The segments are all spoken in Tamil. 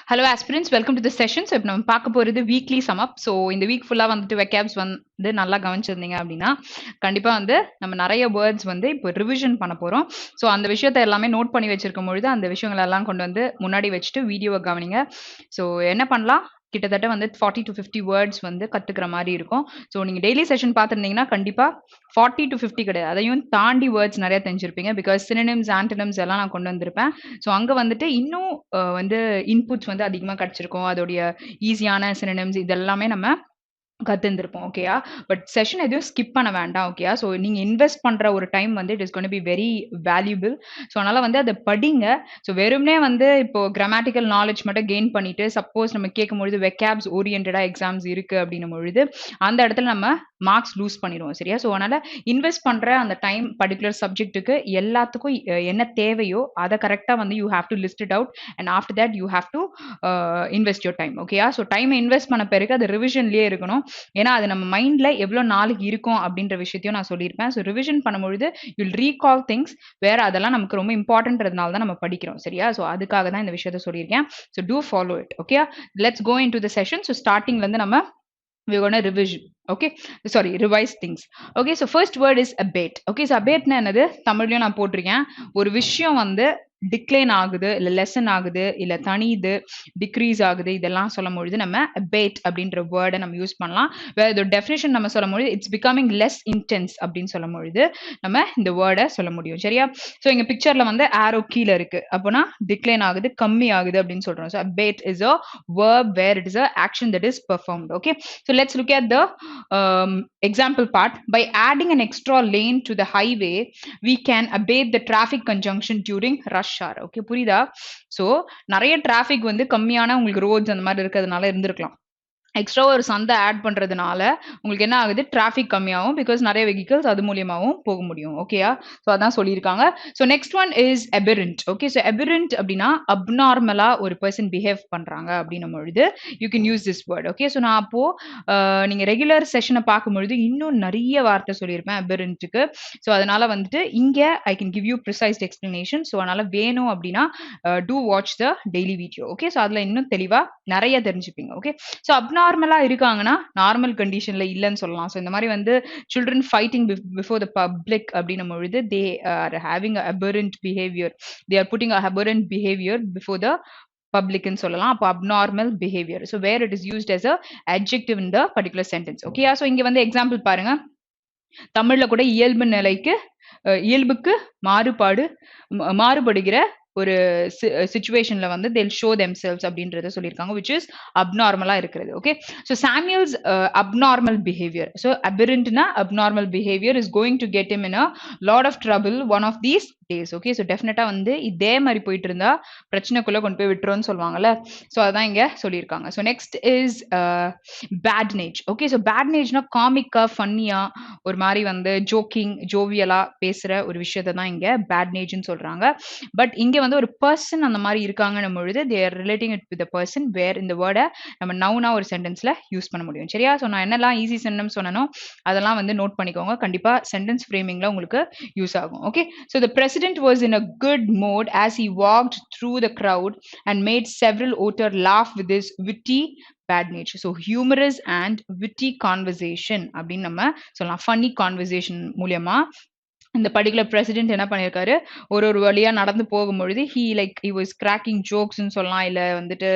Hello aspirants, welcome to the session. So, இப்போ நம்ம பார்க்க போறது வீக்லி சம் அப். ஸோ இந்த வீக் ஃபுல்லா வந்துட்டு வெக்காப்ஸ் வந்து நல்லா கவனிச்சிருந்தீங்க அப்படின்னா கண்டிப்பா வந்து நம்ம நிறைய வேர்ட்ஸ் வந்து இப்போ ரிவிஷன் பண்ண போறோம். ஸோ அந்த விஷயத்த எல்லாமே நோட் பண்ணி வச்சிருக்கும் பொழுது அந்த விஷயங்கள் எல்லாம் கொண்டு வந்து முன்னாடி வச்சுட்டு வீடியோவை கவனிங்க. ஸோ என்ன பண்ணலாம், கிட்டத்தட்ட வந்து 40 to 50 வேர்ட்ஸ் வந்து கத்துக்கிற மாதிரி இருக்கும். ஸோ நீங்க டெய்லி செஷன் பார்த்துருந்தீங்கன்னா கண்டிப்பா 40 to 50 கிடையாது, அதையும் தாண்டி வேர்ட்ஸ் நிறைய தெரிஞ்சிருப்பீங்க. பிகாஸ் சினனிம்ஸ் ஆன்டனிம்ஸ் எல்லாம் நான் கொண்டு வந்திருப்பேன். ஸோ அங்க வந்துட்டு இன்னும் வந்து இன்புட்ஸ் வந்து அதிகமா கிடைச்சிருக்கும். அதோடைய ஈஸியான சினனிம்ஸ் இதெல்லாமே நம்ம கத்துருப்போம். ஓகேயா? பட் செஷன் எதுவும் ஸ்கிப் பண்ண வேண்டாம். ஓகேயா? ஸோ நீங்க இன்வெஸ்ட் பண்ற ஒரு டைம் வந்து it is going to be very valuable. So அதனால வந்து அத படிங்க. ஸோ வெறுமனே வந்து இப்போ கிராமட்டிக்கல் நாலேட்ஜ் மட்டும் கெயின் பண்ணிட்டு சப்போஸ் நம்ம கேட்கும்பொழுது வெக்காப்ஸ் ஓரியன்டடா எக்ஸாம்ஸ் இருக்கு அப்படின்னும் பொழுது அந்த இடத்துல நம்ம மார்க்ஸ் லூஸ் பண்ணிடுவோம். சரியா? ஸோ அதனால இன்வெஸ்ட் பண்ற அந்த டைம் பர்டிகுலர் சப்ஜெக்ட்டுக்கு எல்லாத்துக்கும் என்ன தேவையோ அதை கரெக்டா வந்து you have to list it out and after that you have to invest your time. ஓகேயா? ஸோ டைம் இன்வெஸ்ட் பண்ண பிறகு அது ரிவிஷன்லயே இருக்கணும். ஏன்னா அது நம்ம மைண்ட்ல எவ்வளவு நாளைக்கு இருக்கும் அப்படின்ற விஷயத்தையும் நான் சொல்லியிருப்பேன். ஸோ ரிவிஷன் பண்ணும்பொழுது யூல் ரீகால் திங்ஸ் வேற, அதெல்லாம் நமக்கு ரொம்ப இம்பார்ட்டன்றதுனால தான் நம்ம படிக்கிறோம். சரியா? ஸோ அதுக்காக தான் இந்த விஷயத்த சொல்லியிருக்கேன். So to follow it. Okay, let's go in to the session. So ஸ்டார்டிங்ல இருந்து நம்ம we're going to revision. Okay, sorry, revise things. Okay, so first word is abate. Okay, so abate na enadhu தமிழ்லயும் நான் போட்டிருக்கேன். ஒரு விஷயம் வந்து டிக்ளைன் ஆகுது, இல்ல லெசன் ஆகுது, இல்ல தனியுது, டிக்ரீஸ் ஆகுது, இதெல்லாம் சொல்லும் பொழுது நம்ம abate அப்படின்ற வேர்டை நம்ம யூஸ் பண்ணலாம். வேற இதோட டெஃபினேஷன் நம்ம சொல்லும் பொழுது இட்ஸ் பிகமிங் லெஸ் இன்டென்ஸ் அப்படின்னு சொல்லும் பொழுது நம்ம இந்த வேர்டை சொல்ல முடியும். சரியா? ஸோ இங்க பிக்சர்ல வந்து ஆரோ கீழே இருக்கு, அப்போனா டிக்ளைன் ஆகுது, கம்மி ஆகுது அப்படின்னு சொல்றோம். So abate is a verb where it is a action that is performed. Okay, so let's look at the example part. By adding an extra lane to the highway we can abate the traffic congestion during rush hour. Okay, புரியுதா? ஸோ நிறைய டிராஃபிக் வந்து கம்மியான உங்களுக்கு ரோட்ஸ் அந்த மாதிரி இருக்கிறதுனால இருந்திருக்கலாம். எக்ஸ்ட்ரா ஒரு சந்தை ஆட் பண்றதுனால உங்களுக்கு என்ன ஆகுது, டிராஃபிக் கம்மியாகும். பிகாஸ் நிறைய வெஹிக்கிள்ஸ் அது மூலியமாகவும் போக முடியும். ஓகேயா? ஸோ அதான் சொல்லியிருக்காங்க. So next one is aberrant. Okay, so aberrant அப்படின்னா அப்நார்மலா ஒரு பர்சன் பிஹேவ் பண்றாங்க அப்படின்னும் பொழுது you can use this word. Okay, so நான் அப்போ நீங்க ரெகுலர் செஷனை பார்க்கும்பொழுது இன்னும் நிறைய வார்த்தை சொல்லியிருப்பேன் எபிரண்ட்டுக்கு. ஸோ அதனால வந்துட்டு இங்க I can give you precised explanation. So அதனால வேணும் அப்படின்னா to watch the daily video. Okay, so அதுல இன்னும் தெளிவா நிறைய தெரிஞ்சுப்பீங்க. ஓகே, ஸோ அப்நார்மலா இருக்காங்கன்னா நார்மல் கண்டிஷன்ல இல்லைன்னு சொல்லலாம். ஸோ இந்த மாதிரி வந்து children fighting before the public அப்படின்னும் பொழுது they are having aberrant behaviour, they are putting aberrant behaviour before the பப்ளிக்னு சொல்லலாம். அப்போ abnormal behaviour. So where it is used as a adjective in the particular sentence. Okay, so இங்க வந்து எக்ஸாம்பிள் பாருங்க. தமிழ்ல கூட இயல்பு நிலைக்கு இயல்புக்கு மாறுபடுகிற ஒரு சிச்சுவேஷன்ல வந்து they'll show themselves அப்படின்றத சொல்லியிருக்காங்க, which is abnormal இருக்கிறது. Okay, so Samuel's abnormal behavior, so aberrantனா abnormal behavior is going to get him in a lot of trouble one of these days. Okay, so definitely வந்து இதே மாதிரி போயிட்டு இருந்தா பிரச்சனைக்குள்ள கொண்டு போய் விட்டுருன்னு சொல்லுவாங்கல்ல. ஸோ அதான் இங்க சொல்லியிருக்காங்க. So next is badinage. Okay, so பேட்னேஜ்னா காமிக்கா ஃபன்னியா ஒரு மாதிரி வந்து ஜோக்கிங் ஜோவியலா பேசுற ஒரு விஷயத்தை தான் இங்க பேட்னேஜ்னு சொல்றாங்க. பட் இங்க வந்து ஒரு பர்சன் அந்த மாதிரி இருக்காங்கன்னும் பொழுது they are relating it with a person where இந்த வேர்டை நம்ம நவுனா ஒரு சென்டென்ஸ்ல யூஸ் பண்ண முடியும். சரியா? ஸோ நான் என்னெல்லாம் ஈஸி சென்டென்ஸ் சொன்னனோ அதெல்லாம் வந்து நோட் பண்ணிக்கோங்க. கண்டிப்பா சென்டென்ஸ் ஃப்ரேமிங்ல உங்களுக்கு யூஸ் ஆகும். Okay, so the president was in a good mood as he walked through the crowd and made several voters laugh with his witty badnage. So humorous and witty conversation அப்படின்னு நம்ம சொல்லலாம். ஃபன்னி கான்வர்சேஷன் மூலியமா இந்த பர்டிகுலர் பிரசிடென்ட் என்ன பண்ணியிருக்காரு, ஒரு வழியா நடந்து போகும்பொழுது he was cracking jokesன்னு சொல்லலாம். இல்ல வந்துட்டு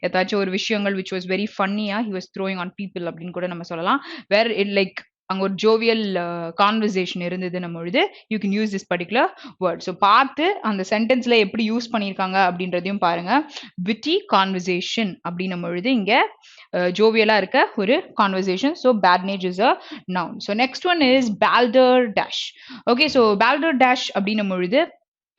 ஏதாச்சும் ஒரு விஷயங்கள் which was very funny-ஆ he was throwing on people அப்படின்னு கூட நம்ம சொல்லலாம். வேர் it அங்க ஒரு ஜோவியல் கான்வர்சேஷன் இருந்ததுன்னும் பொழுது you can use this particular word. So பார்த்து அந்த சென்டென்ஸ்ல எப்படி யூஸ் பண்ணியிருக்காங்க அப்படின்றதையும் பாருங்க. விட்டி கான்வர்சேஷன் அப்படின்னும் பொழுது இங்க ஜோவியலா இருக்க ஒரு conversation. So badinage is a noun. So next one is balderdash. Okay, so balderdash அப்படின்னும் பொழுது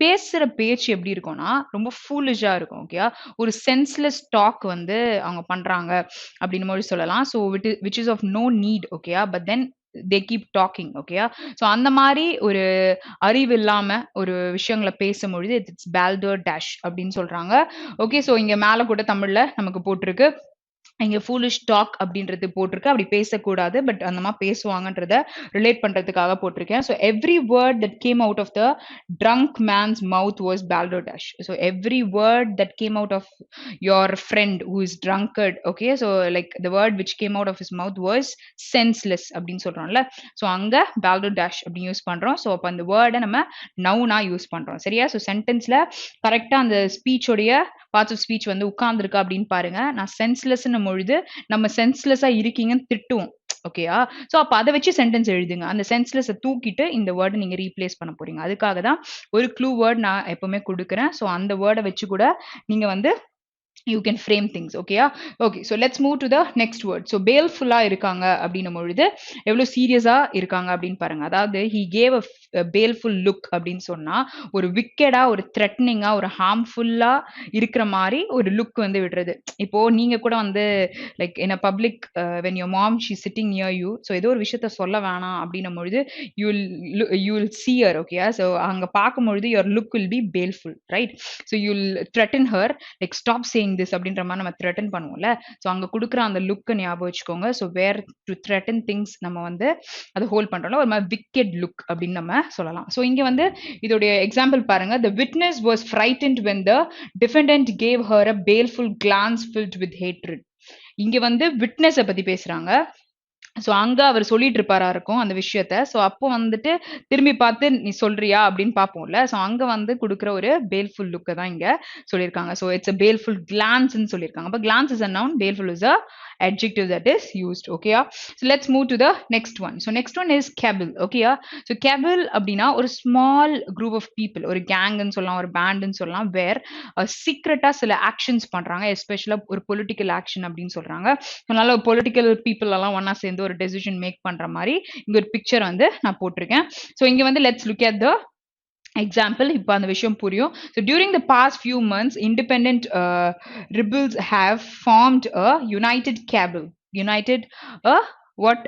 பேசுற பேச்சு எப்படி இருக்கும்னா ரொம்ப ஃபூலிஷா இருக்கும். ஓகே, ஒரு சென்ஸ்லெஸ் டாக் வந்து அவங்க பண்றாங்க அப்படின்னு மாதிரி சொல்லலாம். So which is of no need. Okay, but then they keep talking. ஓகேயா? ஸோ அந்த மாதிரி ஒரு அறிவு இல்லாம ஒரு விஷயங்களை பேசும்பொழுது இட்ஸ் பால்டர் டேஷ் அப்படின்னு சொல்றாங்க. ஓகே, ஸோ இங்க மேல கூட தமிழ்ல நமக்கு போட்டிருக்கு இங்க ஃபூலிஷ் டாக் அப்படின்றது போட்டிருக்கு. அப்படி பேசக்கூடாது. பட் அந்த மாரி பேசுவாங்கன்றத ரிலேட் பண்றதுக்காக போட்டிருக்கேன். So every word that came out of the drunk man's mouth was balderdash. So every word that came out of your friend who is drunkard. Okay. So like the word which came out of his mouth was senseless அப்படின்னு சொல்றோம்ல. ஸோ அங்க பால்டோடாஷ் அப்படின்னு யூஸ் பண்றோம். ஸோ அப்ப அந்த வேர்டை நம்ம நவுனா யூஸ் பண்றோம். சரியா? ஸோ சென்டென்ஸ்ல கரெக்டா அந்த ஸ்பீச்சோடைய பார்ட்ஸ் ஆஃப் ஸ்பீச் வந்து உட்கார்ந்துருக்கா அப்படின்னு பாருங்க. நான் சென்ஸ்லெஸ்ன்னும் பொழுது நம்ம சென்ஸ்லெஸ்ஸா இருக்கீங்கன்னு திட்டுவோம். ஓகேயா? ஸோ அப்ப அத வச்சு சென்டென்ஸ் எழுதுங்க. அந்த சென்ஸ்லெஸ்ஸ தூக்கிட்டு இந்த வேர்ட நீங்க ரீப்ளேஸ் பண்ண போறீங்க. அதுக்காக தான் ஒரு க்ளூ வேர்ட் நான் எப்பவுமே குடுக்குறேன். ஸோ அந்த வேர்ட வச்சு கூட நீங்க வந்து you can frame things. Okay. Okay. So let's move to the next word. So baleful இருக்காங்க அப்படின்னும் பொழுது எவ்வளவு சீரியஸா இருக்காங்க அப்படின்னு பாருங்க. அதாவது he gave a baleful look அப்படின்னு சொன்னா ஒரு விக்கெடா, ஒரு த்ரெட்னிங்கா, ஒரு ஹார்ம்ஃபுல்லா இருக்கிற மாதிரி ஒரு லுக் வந்து விடுறது. இப்போ நீங்க கூட வந்து like in a public when your mom she's sitting near you, so ஏதோ ஒரு விஷயத்த சொல்ல வேணாம் அப்படின்னும் பொழுது you'll see her. Okay. So அங்க பார்க்கும் பொழுது your look will be baleful, right? So you'll threaten her like stop saying this அப்படின்ற மாதிரி நம்ம த்ரெட்டன் பண்ணுவோம்ல. ஸோ அங்க கொடுக்குற அந்த லுக்கை ஞாபகம் வச்சுக்கோங்க. So where to threaten things நம்ம வந்து அதை ஹோல்ட் பண்றோம்ல, ஒரு மாதிரி விக்கெட் லுக் அப்படின்னு நம்ம சொல்லலாம். ஸோ இங்க வந்து இதோடைய எக்ஸாம்பிள் பாருங்க. The witness was frightened when the defendant gave her a baleful glance filled with hatred. இங்க வந்து விட்னஸை பத்தி பேசுறாங்க. ஸோ அங்க அவர் சொல்லிட்டு இருப்பாரா இருக்கும் அந்த விஷயத்த. ஸோ அப்போ வந்துட்டு திரும்பி பார்த்து நீ சொல்றியா அப்படின்னு பார்ப்போம்ல. ஸோ அங்க வந்து கொடுக்குற ஒரு பேல்ஃபுல் லுக்கை தான் இங்க சொல்லியிருக்காங்க. ஸோ இட்ஸ் அ பேல்ஃபுல் கிளான்ஸ்ன்னு சொல்லியிருக்காங்க. அப்போ glance is a noun, baleful is a adjective that is used. Okay. So let's move to the next one. So next one is cabal. Okay. So cabal அப்படின்னா ஒரு small group of people, ஒரு கேங்னு சொல்லலாம், ஒரு பேண்ட்னு சொல்லலாம், வேர் சீக்ரெட்டா சில ஆக்ஷன்ஸ் பண்றாங்க. எஸ்பெஷலா ஒரு பொலிட்டிக்கல் ஆக்ஷன் அப்படின்னு சொல்றாங்க. அதனால பொலிட்டிக்கல் பீப்புள் எல்லாம் ஒன்னா சேர்ந்து ஒரு டெசிஷன் மேக் பண்ற மாதிரி இங்க ஒரு பிக்சர் வந்து நான் போட்டிருக்கேன். ஸோ இங்க வந்து let's look at the example. இப்போ அந்த விஷயம் புரியும். So during the past few months, independent rebels have formed a united cabal. United a what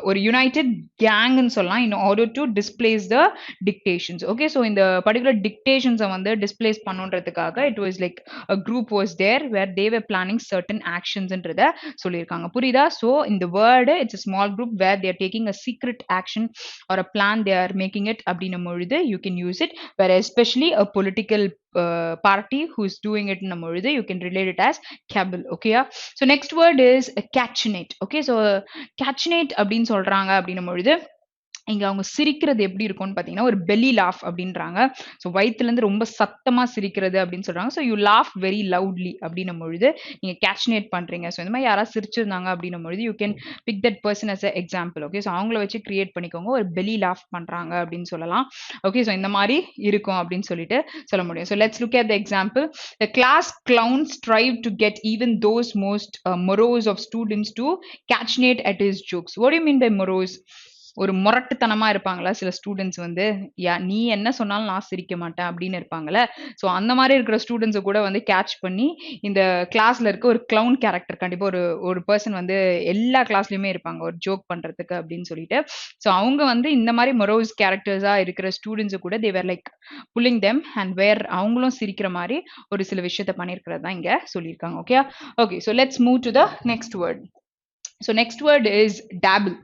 ஒரு யுனைடெட் கேங்னு சொல்லலாம், in order to displace the dictations. Okay. So இந்த particular dictations வந்து displace பண்ணுன்றதுக்காக it was like a group was there where they were planning certain actionsன்றத சொல்லியிருக்காங்க. புரியுதா? So இந்த word it's a small group where they are taking a secret action or a plan they are making it அப்படின்னும் பொழுது you can use it, where especially a political party who is doing it in பொழுது you can relate it as cabal. Okay. So next word is catchinate. Okay. So catchinate அப்படின்னு சொல்றாங்க அப்படின்னும் பொழுது இங்க அவங்க சிரிக்கிறது எப்படி இருக்கும்னு பாத்தீங்கன்னா ஒரு பெல்லி லாஃப் அப்படின்றாங்க. ஸோ வயிற்றுல இருந்து ரொம்ப சத்தமா சிரிக்கிறது அப்படின்னு சொல்றாங்க. So you laugh very loudly அப்படின்னும் பொழுது நீங்க கேட்ச்னேட் பண்றீங்க. ஸோ இந்த மாதிரி யாராவது சிரிச்சிருந்தாங்க அப்படின்னும் பொழுது you can pick that person as a example. Okay. So அவங்கள வச்சு கிரியேட் பண்ணிக்கோங்க, ஒரு பெல்லி லாஃப் பண்றாங்க அப்படின்னு சொல்லலாம். ஓகே. ஸோ இந்த மாதிரி இருக்கும் அப்படின்னு சொல்லிட்டு சொல்ல முடியும். So let's look at the example. The class clown strive to get even those most morose of students to catchnate at his jokes. What do you mean by morose? ஒரு முரட்டுத்தனமா இருப்பாங்களா சில ஸ்டூடெண்ட்ஸ் வந்து, நீ என்ன சொன்னாலும் நான் சிரிக்க மாட்டேன் அப்படின்னு இருப்பாங்கல்ல. ஸோ அந்த மாதிரி இருக்கிற ஸ்டூடெண்ட்ஸை கூட வந்து கேட்ச் பண்ணி இந்த கிளாஸ்ல இருக்க ஒரு கிளவுன் கேரக்டர் கண்டிப்பா ஒரு ஒரு பர்சன் வந்து எல்லா கிளாஸ்லயுமே இருப்பாங்க ஒரு ஜோக் பண்றதுக்கு அப்படின்னு சொல்லிட்டு. ஸோ அவங்க வந்து இந்த மாதிரி மொரோஸ் கேரக்டர்ஸா இருக்கிற ஸ்டூடெண்ட்ஸை கூட தேவர் like pulling them and where அவங்களும் சிரிக்கிற மாதிரி ஒரு சில விஷயத்த பண்ணியிருக்கிறது தான் இங்க சொல்லியிருக்காங்க. Okay. Okay. So let's move to the next word. So next word is dabble.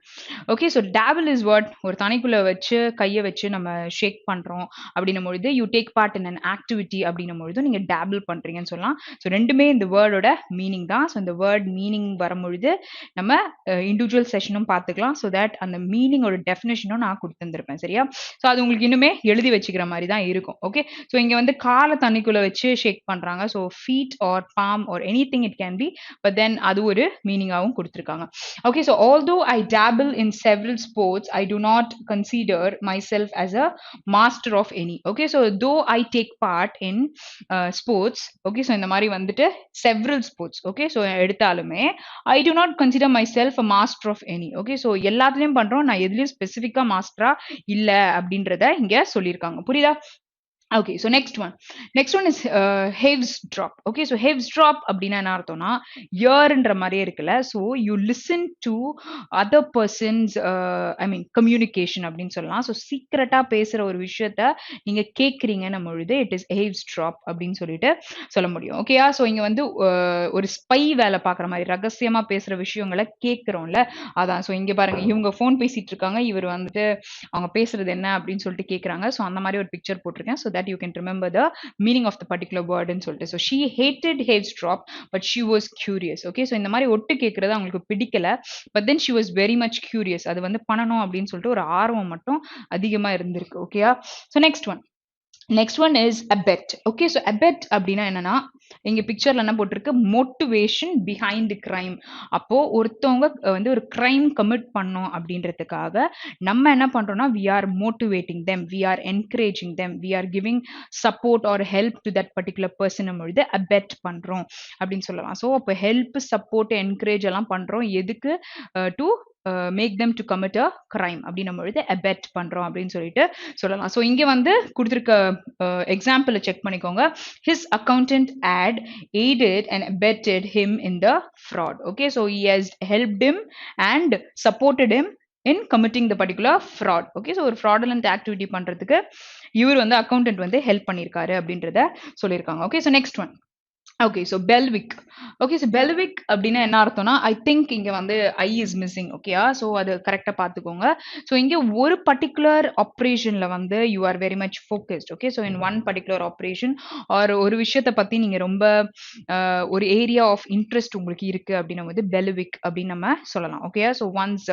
Okay. So dabble is what ஒரு தனிக்குள்ள வச்சு கையை வச்சு நம்ம ஷேக் பண்றோம் அப்படின்னும் பொழுது you take part in an activity அப்படின்னும் பொழுது நீங்க டேபிள் பண்றீங்கன்னு சொல்லலாம். ஸோ ரெண்டுமே இந்த வேர்டோட மீனிங் தான். ஸோ இந்த வேர்ட் மீனிங் வரும்பொழுது நம்ம இண்டிவிஜுவல் செஷனும் பார்த்துக்கலாம். ஸோ தட் அந்த மீனிங்கோட டெஃபினேஷனும் நான் கொடுத்துருப்பேன். சரியா? ஸோ அது உங்களுக்கு இன்னுமே எழுதி வச்சுக்கிற மாதிரி தான் இருக்கும். ஓகே. ஸோ இங்க வந்து காலை தண்ணிக்குள்ள வச்சு ஷேக் பண்றாங்க. So feet or palm or any thing it can be, but then அது ஒரு மீனிங்காகவும் கொடுத்துருக்காங்க. Okay. So although I dabble in several sports, I do not consider myself as a master of any. Okay. So though I take part in sports, okay. So இந்த மாதிரி வந்துட்டு several sports. Okay. So எடுத்தாலுமே I do not consider myself a master of any. Okay. So எல்லாத்துலயும் பண்றோம், நான் எதுலயும் ஸ்பெசிஃபிக்கா மாஸ்டரா இல்ல அப்படின்றத இங்க சொல்லியிருக்காங்க. புரியுதா? Okay, so next one is Haves drop. Okay, so Haves drop அப்படின்னா என்ன அர்த்தம்னா இயர்ன்ற மாதிரியே இருக்குல்ல. So you listen to other persons I mean communication அப்படின்னு சொல்லலாம். ஸோ சீக்கிரட்டா பேசுற ஒரு விஷயத்த நீங்க கேட்குறீங்கன்னும் பொழுது இட் இஸ் ஹேவ்ஸ் ட்ராப் அப்படின்னு சொல்லிட்டு சொல்ல முடியும். ஓகேயா? ஸோ இங்க வந்து ஒரு ஸ்பை வேலை பார்க்குற மாதிரி ரகசியமா பேசுற விஷயங்களை கேட்குறோம்ல, அதான். ஸோ இங்க பாருங்க, இவங்க ஃபோன் பேசிட்டு இருக்காங்க, இவர் வந்துட்டு அவங்க பேசுறது என்ன அப்படின்னு சொல்லிட்டு கேட்குறாங்க. ஸோ அந்த மாதிரி ஒரு பிக்சர் போட்டிருக்கேன். So that you can remember the meaning of the particular வேர்டுன்னு சொல்லிட்டு. So she hated eavesdrop but she was curious. Okay, so இந்த மாதிரி ஒட்டு கேட்கறது அவங்களுக்கு பிடிக்கல. But then she was very much curious. அது வந்து பண்ணணும் அப்படின்னு சொல்லிட்டு ஒரு ஆர்வம் மட்டும் அதிகமா இருந்திருக்கு. ஓகேயா? So next one is abet. Okay, so abet அப்படின்னா என்னன்னா, இங்க பிக்சர்ல என்ன போட்டிருக்கு, மோட்டிவேஷன் பிஹைண்ட் கிரைம். அப்போ ஒருத்தவங்க வந்து ஒரு கிரைம் கமிட் பண்ணோம் அப்படின்றதுக்காக நம்ம என்ன பண்றோம்னா, we are motivating them, we are encouraging them, we are giving support or help to that particular person பொழுது abet பண்றோம் அப்படின்னு சொல்லலாம். ஸோ அப்போ ஹெல்ப், சப்போர்ட், என்கரேஜ் எல்லாம் பண்றோம் எதுக்கு, to make them to commit a crime அப்படின்னும் பொழுது abet பண்றோம் அப்படின்னு சொல்லிட்டு சொல்லலாம். ஸோ இங்க வந்து கொடுத்துருக்க எக்ஸாம்பிளை செக் பண்ணிக்கோங்க. His accountant had aided and abetted him in the fraud. Okay, so he has helped him and supported him in committing the particular fraud. Okay, so ஒரு fraudulent activity பண்றதுக்கு இவர் வந்து அக்கௌண்டன்ட் வந்து ஹெல்ப் பண்ணியிருக்காரு அப்படின்றத சொல்லியிருக்காங்க. Okay, so next one. Okay, so pelvic. Okay, so pelvic அப்படின்னா என்ன அர்த்தம்னா, ஐ திங்க் இங்கே வந்து ஐ இஸ் மிஸ்ஸிங். ஓகேயா? ஸோ அது கரெக்டாக பார்த்துக்கோங்க. ஸோ இங்கே ஒரு பர்டிகுலர் ஆப்ரேஷனில் வந்து you are very much focused. Okay, so in one particular operation or ஒரு விஷயத்தை பற்றி நீங்கள் ரொம்ப ஒரு ஏரியா ஆஃப் இன்ட்ரெஸ்ட் உங்களுக்கு இருக்குது அப்படின்னும் போது பெல்விக் அப்படின்னு நம்ம சொல்லலாம். ஓகேயா? So one's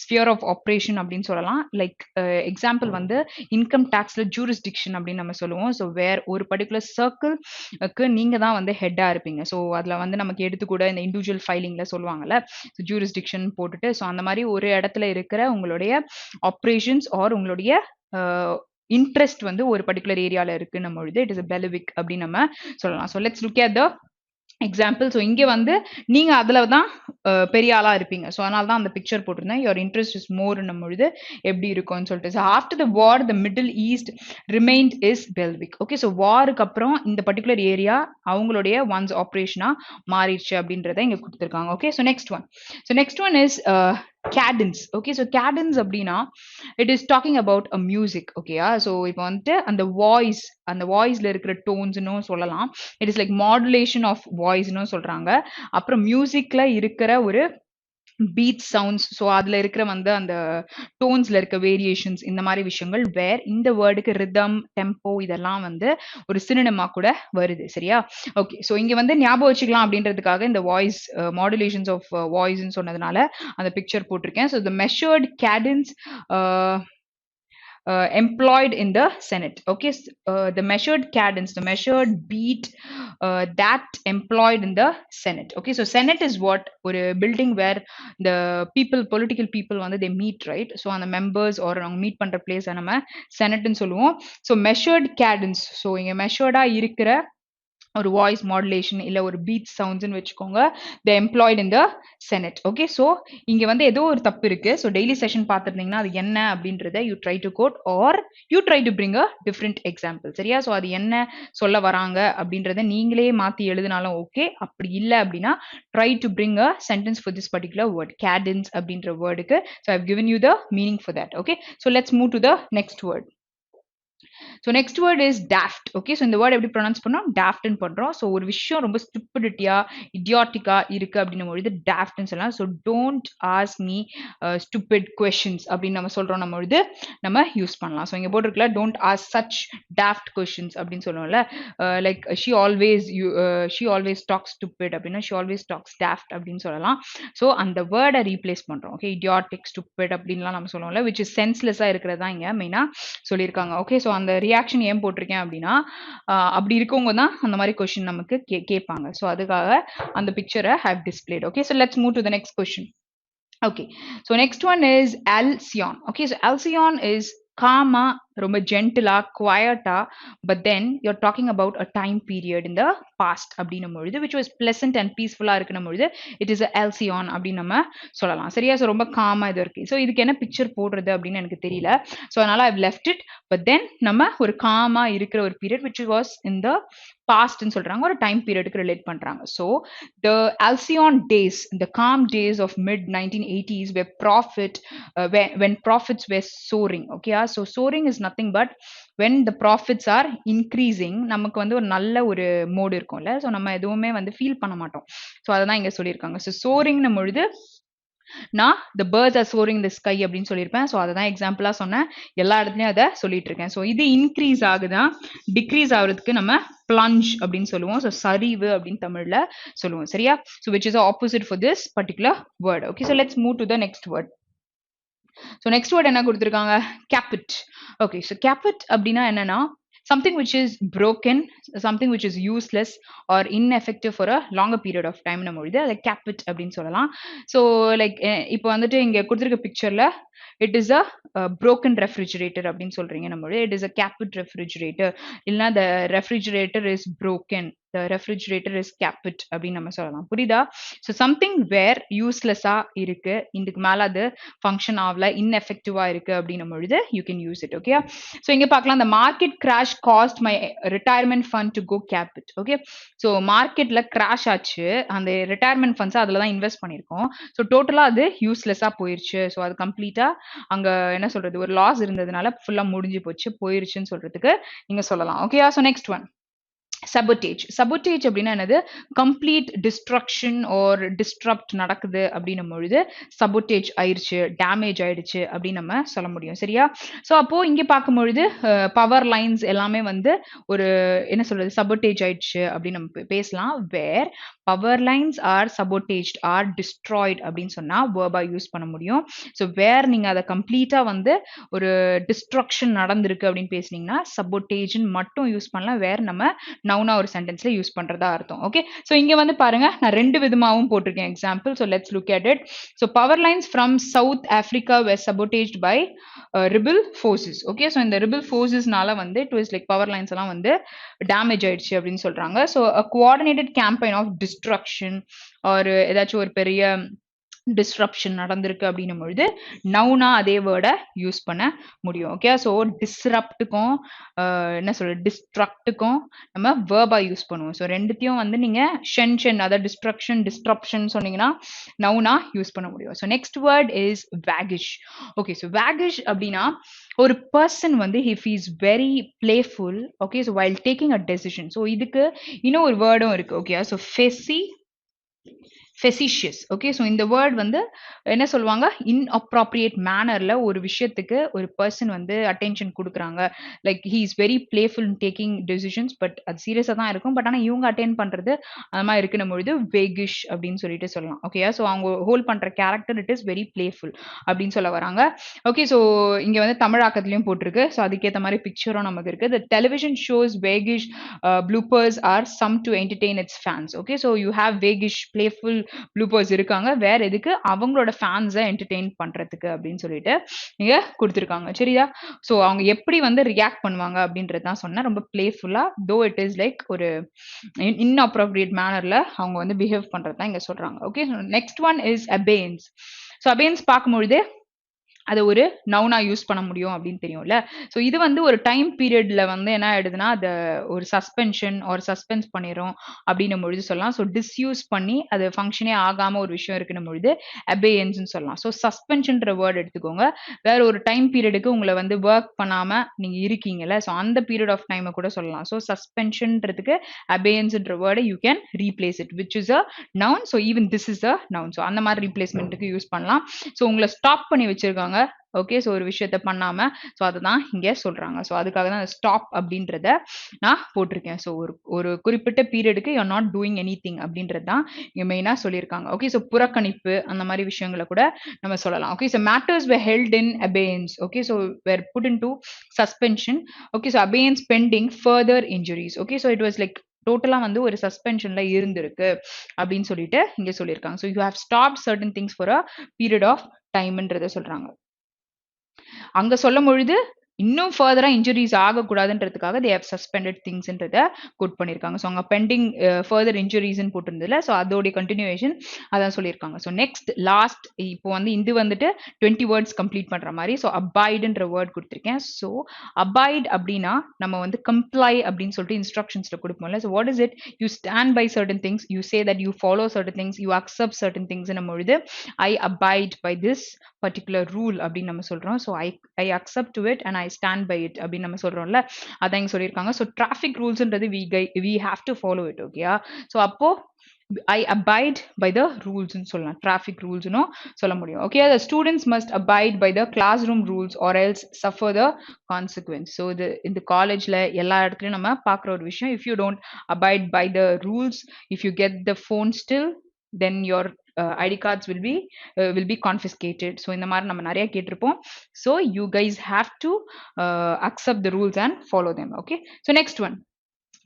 sphere of operation அப்படின்னு சொல்லலாம். லைக் எக்ஸாம்பிள் வந்து இன்கம் டேக்ஸில் ஜூரிஸ்டிக்ஷன் அப்படின்னு நம்ம சொல்லுவோம். ஸோ ஒரு பர்டிகுலர் சர்க்கிள்க்கு நீங்கள் தான் வந்து ஹெட்டா இருப்பீங்க. ஸோ அதில் வந்து நமக்கு எடுத்து கூட இந்த இண்டிவிஜுவல் ஃபைலிங்ல சொல்லுவாங்கல்ல, ஜூரிஸ்டிக்ஷன் போட்டுட்டு, ஸோ அந்த மாதிரி ஒரு இடத்துல இருக்கிற உங்களுடைய ஆப்ரேஷன்ஸ் ஆர் உங்களுடைய இன்ட்ரெஸ்ட் வந்து ஒரு பர்டிகுலர் ஏரியால இருக்குன்னும் பொழுது இட் இஸ் பெலிவிக் அப்படின்னு நம்ம சொல்லலாம். So let's look at the example. So இங்கே வந்து நீங்க அதுல தான் பெரிய ஆளா இருப்பீங்க. ஸோ அதனால தான் அந்த பிக்சர் போட்டிருந்தேன். யுவர் இன்ட்ரெஸ்ட் இஸ் மோர்னும் பொழுது எப்படி இருக்கும்னு சொல்லிட்டு. So after the war the middle east remained is பெல்விக். ஓகே, ஸோ வாருக்கு அப்புறம் இந்த பர்டிகுலர் ஏரியா அவங்களுடைய ஒன்ஸ் ஆப்ரேஷனா மாறிடுச்சு அப்படின்றத இங்க கொடுத்துருக்காங்க. Okay, so next one is cadence. Okay, so cadence அப்படின்னா it is talking about a music. ஓகேயா? ஸோ இப்போ வந்துட்டு அந்த வாய்ஸ்ல இருக்கிற டோன்ஸ்னு சொல்லலாம். It is like modulation of வாய்ஸ்னு சொல்றாங்க. அப்புறம் மியூசிக்ல இருக்கிற ஒரு பீட் சவுண்ட்ஸ், ஸோ அதில் இருக்கிற வந்து அந்த டோன்ஸில் இருக்க வேரியேஷன்ஸ், இந்த மாதிரி விஷயங்கள் வேர் இந்த வேர்டுக்கு ரிதம், டெம்போ இதெல்லாம் வந்து ஒரு சினிமா கூட வருது. சரியா? ஓகே, ஸோ இங்கே வந்து ஞாபகம் வச்சுக்கலாம் அப்படின்றதுக்காக இந்த வாய்ஸ் மாடுலேஷன்ஸ் ஆஃப் வாய்ஸ்ன்னு சொன்னதுனால அந்த பிக்சர் போட்டிருக்கேன். So the measured cadence employed in the Senate. Okay, the measured cadence, the measured beat that employed in the Senate. Okay, so Senate is what? ஒரு building where the political people வந்து they meet, right? So அந்த members or அவங்க மீட் பண்ற பிளேஸ் நம்ம செனட்னு சொல்லுவோம். ஸோ measured cadence, ஸோ இங்க மெஷர்டா இருக்கிற ஒரு வாய்ஸ் மாடுலேஷன் இல்ல ஒரு பீட் சவுண்ட்ஸ்னு வச்சுக்கோங்க, the employed in the senate. Okay, so இங்க வந்து ஏதோ ஒரு தப்பு இருக்கு. ஸோ டெய்லி செஷன் பார்த்துருந்தீங்கன்னா அது என்ன அப்படின்றத you try to quote or you try to bring a different example. சரியா? ஸோ அது என்ன சொல்ல வராங்க அப்படின்றத நீங்களே மாத்தி எழுதினாலும் ஓகே. அப்படி இல்லை அப்படின்னா try to bring a sentence for this particular word cadence அப்படின்ற வேர்டுக்கு. So I have given you the meaning for that. Okay, so let's move to the next word. So next word is daft. Okay, so இந்த வேர்ட் எப்படி ப்ரொனவுன்ஸ் பண்ணோம்? daftன்னு பண்றோம். ஸோ ஒரு விஷயம் ரொம்ப ஸ்டூபிடிட்டியா இடியாட்டிக்கா இருக்கு அப்படின்னும் பொழுது daftன்னு சொல்லலாம். So don't ask me stupid questions அப்படின்னு நம்ம சொல்றோம் நம்ம பொழுது நம்ம யூஸ் பண்ணலாம். ஸோ இங்க போட்டிருக்கல don't ask such daft questions அப்படின்னு சொல்லுவோம்ல, like she always talks stupid அப்படின்னா ஷி ஆல்வேஸ் டாக்ஸ் daft அப்படின்னு சொல்லலாம். ஸோ அந்த வேர்டை ரீப்ளேஸ் பண்றோம். ஓகே, இடியாட்டிக், ஸ்டூபிட் அப்படின்லாம் நம்ம சொல்லுவோம்ல, விச் இஸ் சென்ஸ்லெஸ்ஸா இருக்கிறதா இங்க மெயினா சொல்லியிருக்காங்க. ஓகே, ஸோ அந்த ரியாக்ஷன் ஏன் போட்டிருக்கேன் அப்படின்னா அப்படி இருக்கவங்க தான் அந்த மாதிரி கொஸ்டின் நமக்கு கேட்பாங்க. ஸோ அதுக்காக அந்த பிக்சரை have displayed. Okay, so let's move to the next question. Okay, so next one is alcyon. Okay, so alcyon is காமா ரொம்ப ஜென்டிலா குவயட்டா, but then you're talking about a time period in the past அப்படின்னும் பொழுது விச் வாஸ் பிளசன்ட் அண்ட் பீஸ்ஃபுல்லா இருக்கணும் பொழுது இட் இஸ் எல்சியான் அப்படின்னு நம்ம சொல்லலாம். சரியா? ஸோ ரொம்ப காமா இது இருக்கு. ஸோ இதுக்கு என்ன பிக்சர் போடுறது அப்படின்னு எனக்கு தெரியல. ஸோ அதனால I left it. But then நம்ம ஒரு காமா இருக்கிற ஒரு பீரியட் விச் வாஸ் இன் த பாஸ்ட்னு சொல்றாங்க, ஒரு டைம் பீரியடுக்கு ரிலேட் பண்றாங்க. So the halcyon days, the calm days of mid 1980s where when profits were soaring. Okay, so soaring is nothing but when the profits are increasing, நமக்கு வந்து ஒரு நல்ல ஒரு மோடு இருக்கும்ல, ஸோ நம்ம எதுவுமே வந்து ஃபீல் பண்ண மாட்டோம். ஸோ அதான் இங்க சொல்லியிருக்காங்க. ஸோ சோரிங்னு பொழுது நான் the birds are soaring in the sky அப்படின்னு சொல்லியிருப்பேன். ஸோ அதை தான் எக்ஸாம்பிளா சொன்னேன். எல்லா இடத்துலயும் அதை சொல்லிட்டு இருக்கேன். ஸோ இது இன்க்ரீஸ் ஆகுதான், டிக்ரீஸ் ஆகுறதுக்கு நம்ம plunge அப்படின்னு சொல்லுவோம். ஸோ சரிவு அப்படின்னு தமிழ்ல சொல்லுவோம். சரியா? So which is the opposite for this particular word. Okay, so let's move to the next word. So next word என்ன கொடுத்திருக்காங்க? Capit. Okay, so capit அப்படின்னா என்னன்னா something which is broken, something which is useless or ineffective for a longer period of time நம்ம எழுது அதை capit அப்படின்னு சொல்லலாம். ஸோ லைக் இப்போ வந்துட்டு இங்க கொடுத்திருக்க பிக்சர்ல it is a broken refrigerator அப்படின்னு சொல்றீங்க நம்ம, it is a capit refrigerator, இல்லைன்னா the refrigerator is broken, the refrigerator is capit அப்படின்னு நம்ம சொல்லலாம். புரியுதா? ஸோ சம்திங் வேர் யூஸ்லெஸ்ஸா இருக்கு, இதுக்கு மேல அது ஃபங்க்ஷன் ஆகல, இன்எஃபெக்டிவா இருக்கு அப்படின்னும் பொழுது you can use it. Okay, so இங்க பார்க்கலாம், the market crash caused my retirement fund to go capit. Okay, so மார்க்கெட்ல கிராஷ் ஆச்சு, அந்த ரிட்டையர்மெண்ட் ஃபண்ட்ஸ் அதில் தான் இன்வெஸ்ட் பண்ணியிருக்கோம். ஸோ டோட்டலாக அது யூஸ்லெஸ்ஸாக போயிருச்சு. ஸோ அது கம்ப்ளீட்டா அங்க என்ன சொல்றது, ஒரு லாஸ் இருந்ததுனால ஃபுல்லா முடிஞ்சு போச்சு, போயிருச்சுன்னு சொல்றதுக்கு நீங்க சொல்லலாம். Okay, so next one sabotage. sabotage அப்படின்னா என்னது? கம்ப்ளீட் டிஸ்ட்ரக்ஷன் ஆர் டிஸ்ட்ரப்ட் நடக்குது அப்படின்னும் பொழுது sabotage ஆயிடுச்சு, டேமேஜ் ஆயிடுச்சு அப்படின்னு நம்ம சொல்ல முடியும். சரியா? ஸோ அப்போ இங்க பார்க்கும் பொழுது பவர் லைன்ஸ் எல்லாமே வந்து ஒரு என்ன சொல்றது, sabotage ஆயிடுச்சு அப்படின்னு நம்ம பேசலாம். Where power lines are sabotaged are destroyed அப்படின்னு சொன்னா verb யூஸ் பண்ண முடியும். ஸோ வேர் நீங்க அதை கம்ப்ளீட்டா வந்து ஒரு டிஸ்ட்ரக்ஷன் நடந்திருக்கு அப்படின்னு பேசுனீங்கன்னா sabotage மட்டும் யூஸ் பண்ணலாம். வேர் நம்ம நவுனா ஒரு சென்டென்ஸ்ல யூஸ் பண்றதா அர்த்தம். ஓகே, சோ இங்க வந்து பாருங்க, நான் ரெண்டு விதமாவும் போட்டிருக்கேன் example. So let's look at it. So power lines from south Africa were sabotaged by rebel forces. Okay, so இந்த rebel forcesனால வந்து it was like power lines எல்லாம் வந்து டேமேஜ் ஆயிடுச்சு அப்படின்னு சொல்றாங்க. So a coordinated campaign of destruction or ஏதாச்சும் ஒரு பெரிய டிஸ்ரப்ஷன் நடந்திருக்கு அப்படின்னும் பொழுது நவுனா அதே வேர்டை யூஸ் பண்ண முடியும். ஓகே, ஸோ டிஸ்ரப்டுக்கும் என்ன சொல்ற டிஸ்ட்ரக்டுக்கும் நம்ம வேர்பா யூஸ் பண்ணுவோம். ஸோ ரெண்டுத்தையும் வந்து நீங்க ஷென் அதாவது டிஸ்ட்ரக்ஷன் டிஸ்ட்ரப்ஷன் சொன்னீங்கன்னா நவுனா யூஸ் பண்ண முடியும். So next word is waggish. Okay, so waggish அப்படின்னா ஒரு பர்சன் வந்து if is very playful. Okay, so while taking a decision. So இதுக்கு இன்னும் ஒரு வேர்டும் இருக்கு. Okay, so facetious. Okay, so இந்த வேர்ட் வந்து என்ன சொல்லுவாங்க, இன்அப்ராப்ரியேட் மேனர்ல ஒரு விஷயத்துக்கு ஒரு பர்சன் வந்து அட்டென்ஷன் கொடுக்குறாங்க. Like he is very playful in taking decisions, but அது சீரியஸாக தான் இருக்கும். பட் ஆனால் இவங்க அட்டென்ட் பண்றது அந்த மாதிரி இருக்குன்னு பொழுது வேகிஷ் அப்படின்னு சொல்லிட்டு சொல்லலாம். ஓகே, ஸோ அவங்க ஹோல்ட் பண்ற character it is very playful அப்படின்னு சொல்ல வராங்க. ஓகே, ஸோ இங்க வந்து தமிழாக்கத்துலயும் போட்டிருக்கு. ஸோ அதுக்கேற்ற மாதிரி பிக்சரும் நமக்கு இருக்கு. The television shows waggish bloopers are some to entertain its fans. Okay, so you have waggish playful bloopers இருக்காங்க. வேற எதுக்கு? அவங்களோட ஃபேன்ஸை என்டர்டெயின் பண்றதுக்கு அப்படின்னு சொல்லிட்டு இங்க கொடுத்துருக்காங்க. சரியா? ஸோ அவங்க எப்படி வந்து ரியாக்ட் பண்ணுவாங்க அப்படின்றது தான் சொன்னேன். ரொம்ப பிளேஃபுல்லா, தோ இட் இஸ் லைக் ஒரு இன்அப்ரோப்ரியேட் மேனர்ல அவங்க வந்து பிஹேவ் பண்றது தான் இங்க சொல்றாங்க. Okay, next one is abeyance. So abeyance பார்க்கும்பொழுது அதை ஒரு நவுனா யூஸ் பண்ண முடியும் அப்படின்னு தெரியும்ல. ஸோ இது வந்து ஒரு டைம் பீரியட்ல வந்து என்ன ஆயிடுதுன்னா அதை ஒரு சஸ்பென்ஷன் ஒரு சஸ்பென்ஸ் பண்ணிடும் அப்படின்னும் பொழுது சொல்லலாம். ஸோ டிஸ்யூஸ் பண்ணி அது ஃபங்க்ஷனே ஆகாம ஒரு விஷயம் இருக்குன்னும் பொழுது அபேயன்ஸ்னு சொல்லலாம். ஸோ சஸ்பென்ஷன்ற வேர்ட் எடுத்துக்கோங்க. வேற ஒரு டைம் பீரியடுக்கு உங்களை வந்து ஒர்க் பண்ணாம நீங்க இருக்கீங்கல்ல, ஸோ அந்த பீரியட் ஆஃப் டைமை கூட சொல்லலாம். ஸோ சஸ்பென்ஷன்றதுக்கு அபேயன்ஸ்ன்ற வேர்டை you can replace it which is a noun. So even this is a noun. So அந்த மாதிரி ரீப்ளேஸ்மெண்ட்டுக்கு யூஸ் பண்ணலாம். ஸோ உங்களை ஸ்டாப் பண்ணி வச்சிருக்காங்க. ஓகே, ஸோ ஒரு விஷயத்த பண்ணாம, ஸோ அதுதான் இங்க சொல்றாங்க. ஸோ அதுக்காக தான் ஸ்டாப் அப்படின்றத நான் போட்டிருக்கேன். ஸோ ஒரு குறிப்பிட்ட பீரியடுக்கு you are not doing anything அப்படின்றது தான் இங்க மெயினா சொல்லியிருக்காங்க. ஓகே, ஸோ புறக்கணிப்பு அந்த மாதிரி விஷயங்களை கூட நம்ம சொல்லலாம். Okay, so matters were held in abeyance. Okay, so were put into suspension. Okay, so abeyance pending further injuries. Okay, so it was like டோட்டலா வந்து ஒரு சஸ்பென்ஷன்ல இருந்திருக்கு அப்படின்னு சொல்லிட்டு இங்க சொல்லியிருக்காங்க. So you have stop certain things for a period of டைம்ன்றத சொல்றாங்க. அங்க சொல்லும் பொழுது இன்னும் ஃபர்தரா இன்ஜுரிஸ் ஆகக்கூடாதுன்றதுக்காக தே ஹேவ் சஸ்பெண்டட் திங்ஸ்ன்றத கோட் பண்ணியிருக்காங்க. ஸோ அங்கே பெண்டிங் ஃபர்தர் இன்ஜுரிஸ்ன்னு போட்டிருந்ததுல, ஸோ அதோடைய கண்டினியூவேஷன் அதான் சொல்லியிருக்காங்க. ஸோ நெக்ஸ்ட் லாஸ்ட் இப்போ வந்து இது வந்துட்டு 20 வேர்ட்ஸ் கம்ப்ளீட் பண்ற மாதிரி. ஸோ அபாய்டுன்ற வேர்ட் கொடுத்துருக்கேன். ஸோ அபாய்ட் அப்படின்னா நம்ம வந்து கம்ப்ளை அப்படின்னு சொல்லிட்டு இன்ஸ்ட்ரக்ஷன்ஸ்ல கொடுப்போம்ல. So what is it? You stand by certain things, you say that you follow certain things, you accept certain things பொழுது I abide by this particular rule அப்படின்னு நம்ம சொல்றோம். So I accept to it and I stand by it அப்படின்னு நம்ம சொல்றோம்ல, அதான் இங்க சொல்லியிருக்காங்க. ஸோ டிராஃபிக் ரூல்ஸ்ன்றது we have to follow it. ஓகேயா? ஸோ அப்போ I abide by the rules ன்னு சொல்லலாம். traffic rules னும் சொல்ல முடியும். Okay, the students must abide by the classroom rules or else suffer the consequence. So இந்த காலேஜ்ல எல்லா இடத்துலயும் நம்ம பார்க்குற ஒரு விஷயம், if you don't abide by the rules, if you get the phone still, then your ID cards will be confiscated. So இந்த மாதிரி நம்ம நிறைய கேட்டிருப்போம். So you guys have to accept the rules and follow them. Okay, so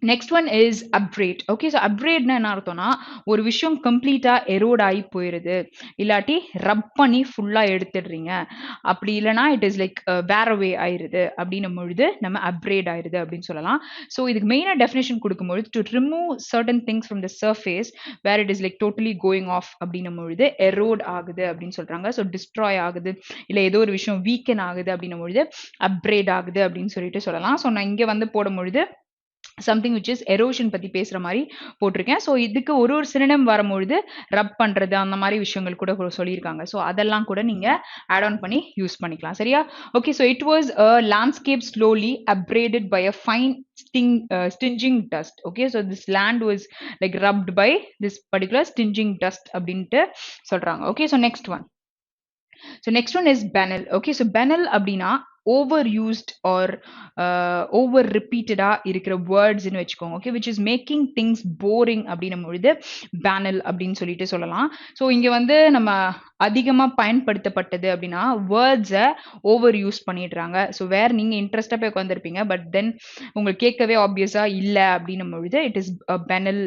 next one is upgrade. Okay, so upgrade na என்ன அர்த்தம்னா ஒரு விஷயம் கம்ப்ளீட்டா எரோட் ஆகி போயிருது, இல்லாட்டி ரப் பண்ணி ஃபுல்லா எடுத்துடுறீங்க, அப்படி இல்லைனா இட் இஸ் லைக் வேற வே ஆயிருது அப்படின்னும் பொழுது நம்ம அப்கிரேட் ஆயிருது அப்படின்னு சொல்லலாம். ஸோ இதுக்கு மெயினா டெஃபினேஷன் கொடுக்கும்பொழுது to remove certain things from the surface where it is like totally going off அப்படின்னும் பொழுது எரோட் ஆகுது அப்படின்னு சொல்றாங்க. ஸோ டிஸ்ட்ராய் ஆகுது, இல்லை ஏதோ ஒரு விஷயம் வீக்கன் ஆகுது அப்படின்னும் பொழுது அப்கிரேட் ஆகுது அப்படின்னு சொல்லிட்டு சொல்லலாம். ஸோ நான் இங்கே வந்து போடும் பொழுது something which is erosion பத்தி பேசுற மாதிரி போட்டிருக்கேன். ஸோ இதுக்கு ஒரு சினோனிம் வரும்பொழுது ரப் பண்றது அந்த மாதிரி விஷயங்கள் கூட சொல்லியிருக்காங்க. ஸோ அதெல்லாம் கூட நீங்க ஆட் ஆன் பண்ணி யூஸ் பண்ணிக்கலாம். சரியா? Okay, so it was a landscape slowly upbraided by a fine stinging dust. Okay, so this land was like rubbed by this particular stinging dust அப்படின்ட்டு சொல்றாங்க. Okay, so next one is banal. Okay, so banal அப்படின்னா overused or over repeatedா இருக்கிற வேர்ட்ஸ்னு வச்சுக்கோங்க. Okay, which is making things boring அப்படின்னும் பொழுது banal அப்படின்னு சொல்லிட்டு சொல்லலாம். ஸோ இங்க வந்து நம்ம அதிகமாக பயன்படுத்தப்பட்டது அப்படின்னா வேர்ட்ஸை ஓவர் யூஸ் பண்ணிடுறாங்க. ஸோ வேற நீங்க இன்ட்ரெஸ்டாக போய் உட்காந்துருப்பீங்க, பட் தென் உங்களுக்கு கேட்கவே ஆப்வியஸா இல்லை அப்படின்னும் பொழுது it is banal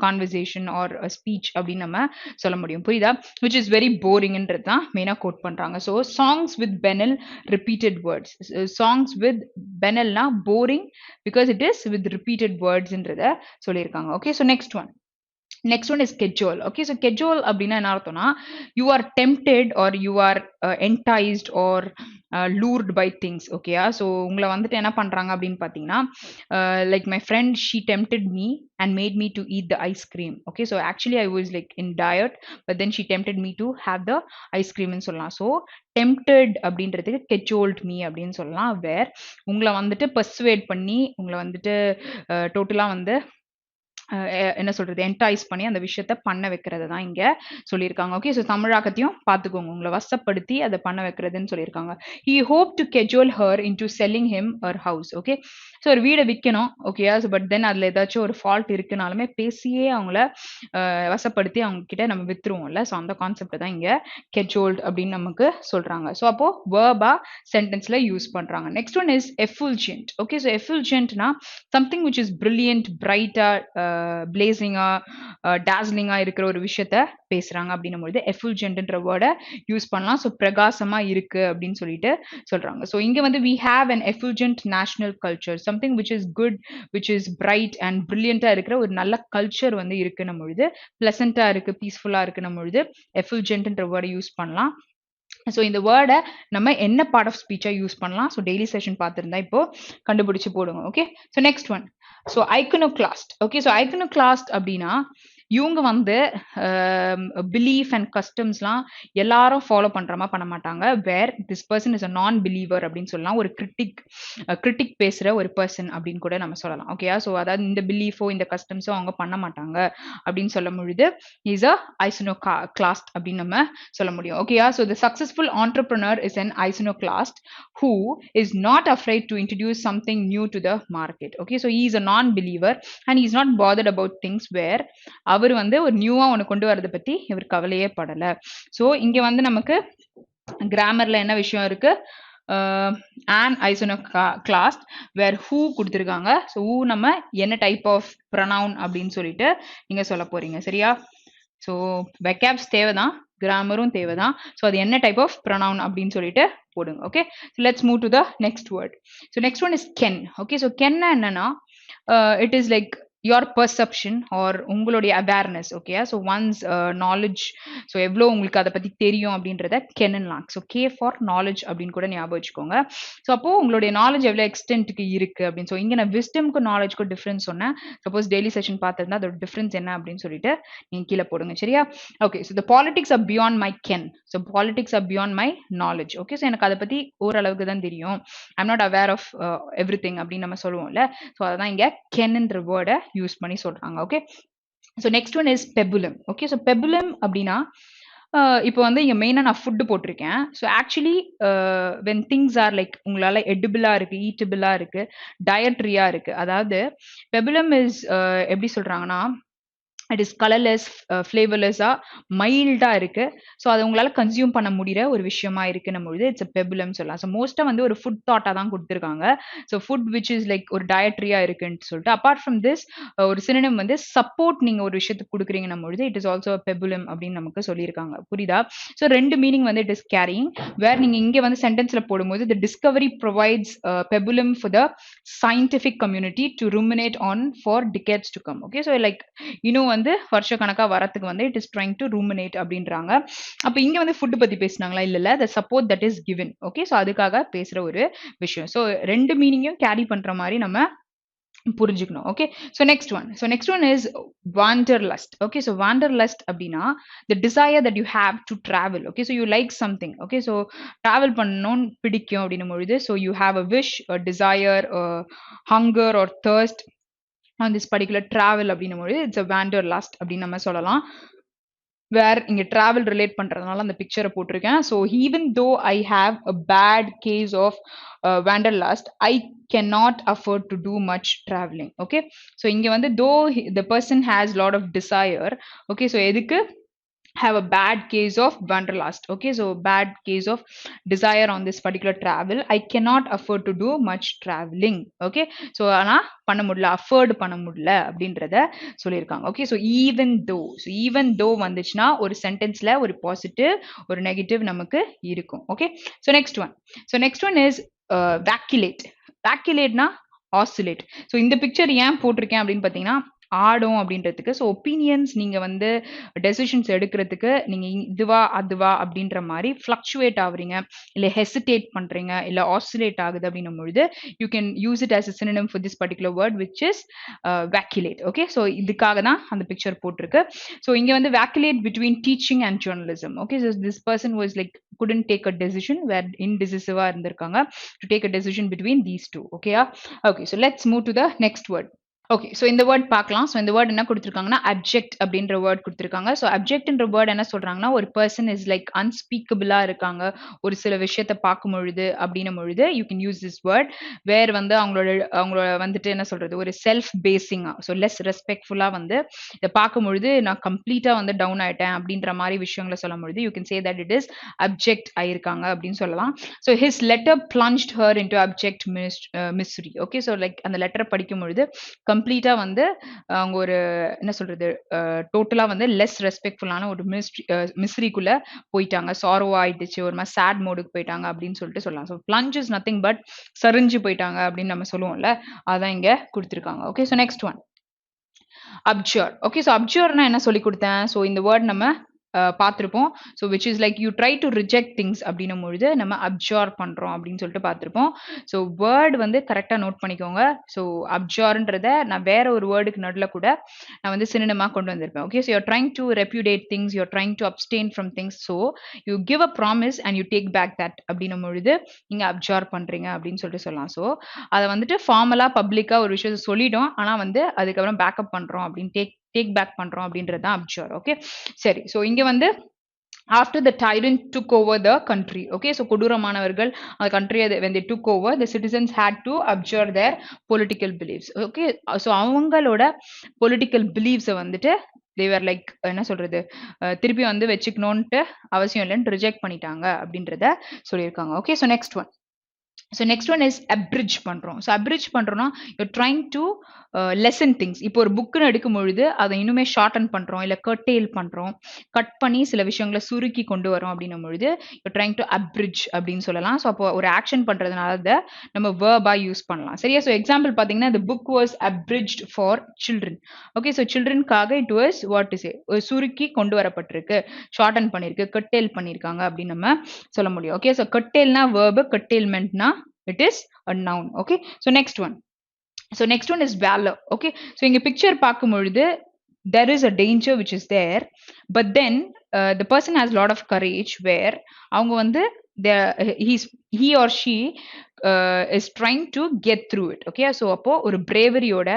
conversation or speech அப்படின்னு நம்ம சொல்ல முடியும். புரியுதா? which is very boringன்றது தான் மெயினாக கோட் பண்றாங்க. So songs with banal repeated words, songs with banalனா boring because it is with repeated words ன்றத சொல்லியிருக்காங்க. Okay, so next one is schedule. Okay, so schedule அப்படின்னா என்ன அர்த்தம்னா you are tempted or you are enticed or lured by things. Okay, so உங்களை வந்துட்டு என்ன பண்றாங்க அப்படின்னு பார்த்தீங்கன்னா like my friend, she tempted me and made me to eat the ice cream. Okay, so actually I was like in diet, but then she tempted me to have the ice cream ன்னு சொல்லலாம். ஸோ tempted அப்படின்றதுக்கு cajoled me அப்படின்னு சொல்லலாம். வேர் உங்களை வந்துட்டு பர்சுவேட் பண்ணி உங்களை வந்துட்டு டோட்டலா வந்து என்ன சொல்றது என்டைஸ் பண்ணி அந்த விஷயத்த பண்ண வைக்கிறது தான் இங்க சொல்லியிருக்காங்க. ஓகே, ஸோ தமிழாக்கத்தையும் பார்த்துக்கோங்க, உங்களை வசப்படுத்தி அதை பண்ண வைக்கிறதுன்னு சொல்லியிருக்காங்க. he hoped to cajole her into selling him her house. Okay, so ஒரு வீடை விற்கணும். ஓகேயா? பட் தென் அதில் ஏதாச்சும் ஒரு ஃபால்ட் இருக்குனாலுமே பேசியே அவங்கள வசப்படுத்தி அவங்க கிட்ட நம்ம வித்துருவோம்ல. ஸோ அந்த கான்செப்ட் தான் இங்க cajoled அப்படின்னு நமக்கு சொல்றாங்க. ஸோ அப்போ வேர்பா சென்டென்ஸ்ல யூஸ் பண்றாங்க. Next one is effulgent. Okay, so effulgentனா something which is brilliant, brighter, பிளேசிங்கா டாஸ்லிங்கா இருக்கிற ஒரு விஷயத்த பேசுறாங்க அப்படின்னும் பொழுது effulgentன்ற வேர்டை யூஸ் பண்ணலாம். ஸோ பிரகாசமா இருக்கு அப்படின்னு சொல்லிட்டு சொல்றாங்க. ஸோ இங்க வந்து we have an effulgent national culture, something which is good, which is bright and brilliant-ஆ இருக்கிற ஒரு நல்ல கல்ச்சர் வந்து இருக்குன்னும் பொழுது பிளசண்டா இருக்கு, பீஸ்ஃபுல்லா இருக்குன்னும் பொழுது effulgentன்ற வேர்டை யூஸ் பண்ணலாம். ஸோ இந்த வேர்டை நம்ம என்ன பார்ட் ஆஃப் ஸ்பீச்சா யூஸ் பண்ணலாம்? ஸோ டெய்லி செஷன் பார்த்துருந்தா இப்போ கண்டுபிடிச்சு போடுங்க. Okay, so next one, so iconoclast. Okay, so iconoclast அப்படின்னா இவங்க வந்து பிலீஃப் அண்ட் கஸ்டம்ஸ்லாம் எல்லாரும் ஃபாலோ பண்றமா பண்ண மாட்டாங்க. வேர் திஸ் பர்சன் இஸ் அ நான் பிலீவர் அப்படின்னு சொல்லலாம். ஒரு கிரிட்டிக் பேசுற ஒரு பர்சன் அப்படின்னு கூட நம்ம சொல்லலாம். ஓகேயா? ஸோ அதாவது இந்த பிலீஃபோ இந்த கஸ்டம்ஸோ அவங்க பண்ண மாட்டாங்க அப்படின்னு சொல்ல பொழுது இஸ் அ ஐசனோகிளாஸ்ட் அப்படின்னு நம்ம சொல்ல முடியும். ஓகேயா? So the successful entrepreneur is an iconoclast who is not afraid to introduce something new to the market. Okay, so he is a non-believer and he is not bothered about things where அவர் வந்து ஒரு நியூவா ஒன்று கொண்டு வரதை பத்தி இவர் கவலையே படல. ஸோ இங்க வந்து நமக்கு கிராமர்ல என்ன விஷயம் இருக்கு? an isonoclast where who கொடுத்துருக்காங்க. ஸோ who நம்ம என்ன டைப் ஆஃப் pronoun அப்படின்னு சொல்லிட்டு நீங்க சொல்ல போறீங்க. சரியா? ஸோ வெக்காப்ஸ் தேவைதான், கிராமரும் தேவைதான். ஸோ அது என்ன டைப் ஆஃப் ப்ரொனவுன் அப்படின்னு சொல்லிட்டு போடுங்க. Okay, so let's move to the next word. So next one is ken. Okay, so கென்னா என்னன்னா it is like your perception or உங்களுடைய awareness. Okay, so one's knowledge, so எவ்வளோ உங்களுக்கு அதை பற்றி தெரியும் அப்படின்றத கென்னலாம். ஸோ கே ஃபார் நாலேஜ் அப்படின்னு கூட ஞாபகம் வச்சுக்கோங்க. ஸோ அப்போ உங்களுடைய நாலேஜ் எவ்வளோ எக்ஸ்டென்ட்டுக்கு இருக்கு அப்படின்னு. ஸோ இங்கே நான் விஸ்டம்க்கு நாலேஜ்க்கும் டிஃப்ரென்ஸ் சொன்னேன். சப்போஸ் டெய்லி செஷன் பார்த்துருந்தா அதோட டிஃப்ரென்ஸ் என்ன அப்படின்னு சொல்லிட்டு நீங்கள் கீழே போடுங்க. சரியா? Okay, so the politics are beyond my ken. So politics are beyond my knowledge. Okay, so எனக்கு அதை பற்றி ஓரளவுக்கு தான் தெரியும். I'm not aware of every thing அப்படின்னு நம்ம சொல்லுவோம்ல. ஸோ அதான் இங்கே கென்ன்ற வேர்டை யூஸ் பண்ணி சொல்றாங்க. Okay, so next one is pabulum. Okay, so pabulum அப்படின்னா இப்போ வந்து இங்கே மெயினாக நான் ஃபுட்டு போட்டிருக்கேன். So actually when things are like உங்களால் எடிபிளாக இருக்குது, ஈட்டபிளாக இருக்குது, டயட்ரியாக இருக்குது. அதாவது பெபுலம் இஸ் எப்படி சொல்கிறாங்கன்னா இட் இஸ் கலர்லெஸ், ஃப்ளேவர்லெஸ்ஸாக மைல்டாக இருக்குது. ஸோ அதை உங்களால் கன்சியூம் பண்ண முடிகிற ஒரு விஷயமா இருக்குன்னும் பொழுது இட்ஸ் பெபுலம் சொல்லலாம். ஸோ மோஸ்ட்டாக வந்து ஒரு ஃபுட் தாட்டாக தான் கொடுத்துருக்காங்க. So food which is like ஒரு டயட்ரியாக இருக்குன்னு சொல்லிட்டு. அப்பார்ட் ஃப்ரம் திஸ் ஒரு சினோனிம் வந்து சப்போர்ட் நீங்கள் ஒரு விஷயத்துக்கு கொடுக்குறீங்கன்னும் பொழுது இட் இஸ் ஆல்சோ பெபுலம் அப்படின்னு நமக்கு சொல்லியிருக்காங்க. புரியுதா? ஸோ ரெண்டு மீனிங் வந்து இட் இஸ் கேரிங். வேர் நீங்கள் இங்கே வந்து சென்டென்ஸில் போடும்போது the discovery provides pabulum for the scientific community to ruminate on for decades to come. Okay, so like இன்னும் வந்து வருஷ கணக்கா வரத்துக்கு வந்து it is trying to ruminate அப்படின்றாங்க. அப்ப இங்க வந்து ஃபுட் பத்தி பேசினாங்களா? இல்ல, the support that is given. Okay, so அதுக்காக பேசுற ஒரு விஷயம். ஸோ ரெண்டு மீனிங்கும் கேரி பண்ற மாதிரி நம்ம புரிஞ்சுக்கணும். Okay, so next one is wanderlust. Okay, so wanderlust அப்படின்னா the desire that you have to travel. Okay, so you like something. Okay, so travel பண்ணணும்னு பிடிக்கும் அப்படின்னும் பொழுது so you have a wish, a desire, a hunger or thirst on this particular travel அப்படின்னும் பொழுது it's a wanderlust அப்படின்னு நம்ம சொல்லலாம். வேர் இங்கே ட்ராவல் ரிலேட் பண்ணுறதுனால அந்த பிக்சரை போட்டிருக்கேன். So even though I have a bad case of wanderlust, I cannot afford to do much traveling. Okay, so இங்கே வந்து though the person has lot of desire. Okay, so எதுக்கு have a bad case of wanderlust. Okay, so bad case of desire on this particular travel, I cannot afford to do much traveling. Okay, so ஆனா பண்ண முடியல, அஃபோர்ட் பண்ண முடியல அப்படின்றத சொல்லியிருக்காங்க. ஓகே, ஸோ ஈவன் தோ வந்துச்சுன்னா ஒரு சென்டென்ஸ்ல ஒரு பாசிட்டிவ் ஒரு நெகட்டிவ் நமக்கு இருக்கும். Okay, so next one is vacillate. வேக்குலேட்னா ஆசிலேட். ஸோ இந்த பிக்சர் ஏன் போட்டிருக்கேன் அப்படின்னு பார்த்தீங்கன்னா ஆடும் அப்படின்றதுக்கு. ஸோ ஒப்பீனியன்ஸ் நீங்கள் வந்து டெசிஷன்ஸ் எடுக்கிறதுக்கு நீங்கள் இதுவா அதுவா அப்படின்ற மாதிரி ஃப்ளக்சுவேட் ஆகுறீங்க, இல்லை ஹெசிடேட் பண்ணுறீங்க, இல்லை ஆசிலேட் ஆகுது அப்படின்னும் பொழுது you can use it as a synonym for this particular word which is vacillate. Okay, so இதுக்காக தான் அந்த பிக்சர் போட்டிருக்கு. ஸோ இங்கே வந்து vacillate between teaching and journalism. Okay, so this person was like couldn't take a decision, where indecisive இருந்திருக்காங்க to take a decision between these two. Okay, so let's move to the next word. Okay, so இந்த வேர்ட் பார்க்கலாம். ஸோ இந்த வேர்ட் என்ன கொடுத்துருக்காங்கன்னா அப்ஜெக்ட் அப்படின்ற வேர்ட் கொடுத்துருக்காங்க. ஸோ அப்ஜெக்ட்ன்ற வேர்ட் என்ன சொல்றாங்கன்னா ஒரு பர்சன் இஸ் லைக் அன்ஸ்பீக்கபிளாக இருக்காங்க ஒரு சில விஷயத்த பார்க்கும் பொழுது அப்படின்னும் பொழுது you can use this word. Where வந்து அவங்களோட வந்துட்டு என்ன சொல்றது ஒரு செல்ஃப் பேசிங்காக, ஸோ லெஸ் ரெஸ்பெக்ட்ஃபுல்லாக வந்து இதை பார்க்கும் பொழுது நான் கம்ப்ளீட்டாக வந்து டவுன் ஆயிட்டேன் அப்படின்ற மாதிரி விஷயங்களை சொல்லும் பொழுது you can say that it is abject ஆயிருக்காங்க அப்படின்னு சொல்லலாம். So his letter plunged her into abject misery. Okay, so like அந்த லெட்டரை படிக்கும் பொழுது கம்ப்ளீட்டா வந்து அவங்க ஒரு என்ன சொல்றது டோட்டலா வந்து லெஸ் ரெஸ்பெக்ட்ஃபுல்லான ஒரு மிஸ்ரிக்குள்ள போயிட்டாங்க, சாரோ ஆயிடுச்சு, ஒரு மாதிரி சேட் மோடுக்கு போயிட்டாங்க அப்படின்னு சொல்லிட்டு சொல்லலாம். So plunge is nothing but சரிஞ்சு போயிட்டாங்க அப்படின்னு நம்ம சொல்லுவோம்ல, அதான் இங்க கொடுத்துருக்காங்க. Okay, so next one abjure. Okay, so அப்ஜர்னா என்ன சொல்லி கொடுத்தேன்? ஸோ இந்த வேர்ட் நம்ம பார்த்துருப்போம். So which is like you try to reject things அப்படின்னும் பொழுது நம்ம அப்ஜார் பண்ணுறோம் அப்படின்னு சொல்லிட்டு பார்த்துருப்போம். ஸோ வேர்டு வந்து கரெக்டாக நோட் பண்ணிக்கோங்க. ஸோ அப்ஜார்ன்றத நான் வேற ஒரு வேர்டுக்கு நடுவில் கூட நான் வந்து சினோனிமாக கொண்டு வந்திருப்பேன். Okay, so you're trying to repudiate things, you're trying to abstain from things, so you give a promise and you take back that அப்படின்னும் பொழுது நீங்கள் அப்ஜார் பண்ணுறீங்க அப்படின்னு சொல்லிட்டு சொல்லலாம். ஸோ அதை வந்துட்டு ஃபார்மலாக பப்ளிக்காக ஒரு விஷயத்தை சொல்லிட்டோம், ஆனால் வந்து அதுக்கப்புறம் பேக்கப் பண்ணுறோம் அப்படின்னு டேக் பேக் பண்றோம் அப்படின்றது தான் அப்ஜர். ஓகே, சரி. ஸோ இங்க வந்து after the tyrant took over the country. Okay, so கொடூரமானவர்கள் அந்த country when they took over, the citizens had to abjure their political beliefs. Okay, so அவங்களோட political beliefs வந்துட்டு they were like என்ன சொல்றது திருப்பி வந்து வச்சுக்கணும்ட்டு அவசியம் இல்லைன்னு ரிஜெக்ட் பண்ணிட்டாங்க அப்படின்றத சொல்லியிருக்காங்க. Okay, so next one So next one is abridge பண்றோம். So abridge பண்றோம்னா you're trying to lessen things. இப்போ ஒரு புக்குன்னு எடுக்கும் பொழுது அதை இன்னுமே ஷார்டன் பண்றோம் இல்ல curtail பண்றோம், கட் பண்ணி சில விஷயங்களை சுருக்கி கொண்டு வரோம் அப்படின்னும் பொழுது you're trying to abridge அப்படின்னு சொல்லலாம். ஸோ அப்போ ஒரு ஆக்ஷன் பண்றதுனால அதை நம்ம verb-ஆ யூஸ் பண்ணலாம். சரியா? ஸோ எக்ஸாம்பிள் பார்த்தீங்கன்னா the book was abridged for children. Okay, so சில்ட்ரனுக்காக it was what to say, ஒரு சுருக்கி கொண்டு வரப்பட்டிருக்கு, ஷார்டன் பண்ணிருக்கு, curtail பண்ணிருக்காங்க அப்படின்னு நம்ம சொல்ல முடியும். ஓகே, ஸோ curtailனா verb, curtailmentனா it is a noun. Okay, so next one. So next one is valor. Okay, so in a picture பார்க்கும் பொழுது there is a danger which is there, but then the person has a lot of courage where அவங்க வந்து he or she is trying to get through it. Okay, so அப்போ ஒரு bravery-ஓட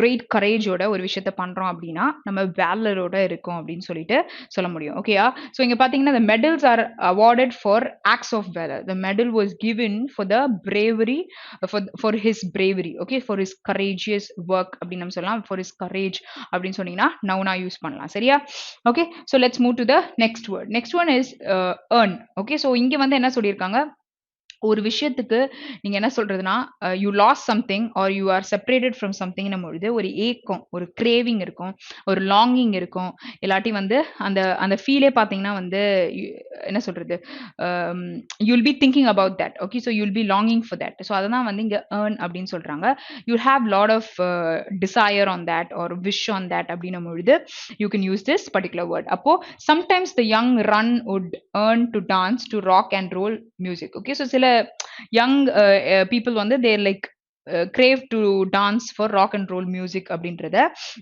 great courage-ஓட ஒரு விஷயத்தை பண்றோம் அப்படின்னா நம்ம valor-ஓட இருக்கோம் அப்படின்னு சொல்லிட்டு சொல்ல முடியும். ஓகேயா? ஸோ இங்க பாத்தீங்கன்னா the medals are awarded for acts of valor. The medal was given for the bravery, for his bravery. Okay, for his courageous work அப்படின்னு நம்ம சொல்லலாம். For his courage அப்படின்னு சொன்னீங்கன்னா noun-ஆ யூஸ் பண்ணலாம். சரியா? Okay, so let's move to the next word. Next one is earn. Okay, so இங்க வந்து என்ன சொல்லியிருக்காங்க, ஒரு விஷயத்துக்கு நீங்க என்ன சொல்றதுன்னா you loss something or you are separated from சம்திங்னும் பொழுது ஒரு ஏக்கம், ஒரு கிரேவிங் இருக்கும், ஒரு லாங்கிங் இருக்கும், இல்லாட்டி வந்து அந்த அந்த ஃபீலே பார்த்தீங்கன்னா வந்து என்ன சொல்றது, you'll be thinking about that. Okay, so you'll be longing for that. So அததான் வந்து இங்க ஏர்ன் அப்படின்னு சொல்றாங்க. You have lot of desire on that or wish on that அப்படின்னும் பொழுது you can use this particular word. அப்போ sometimes the young run would yearn to dance to rock and roll music. Okay, so சில young people வந்து they like crave to dance for rock and roll music அப்படின்றத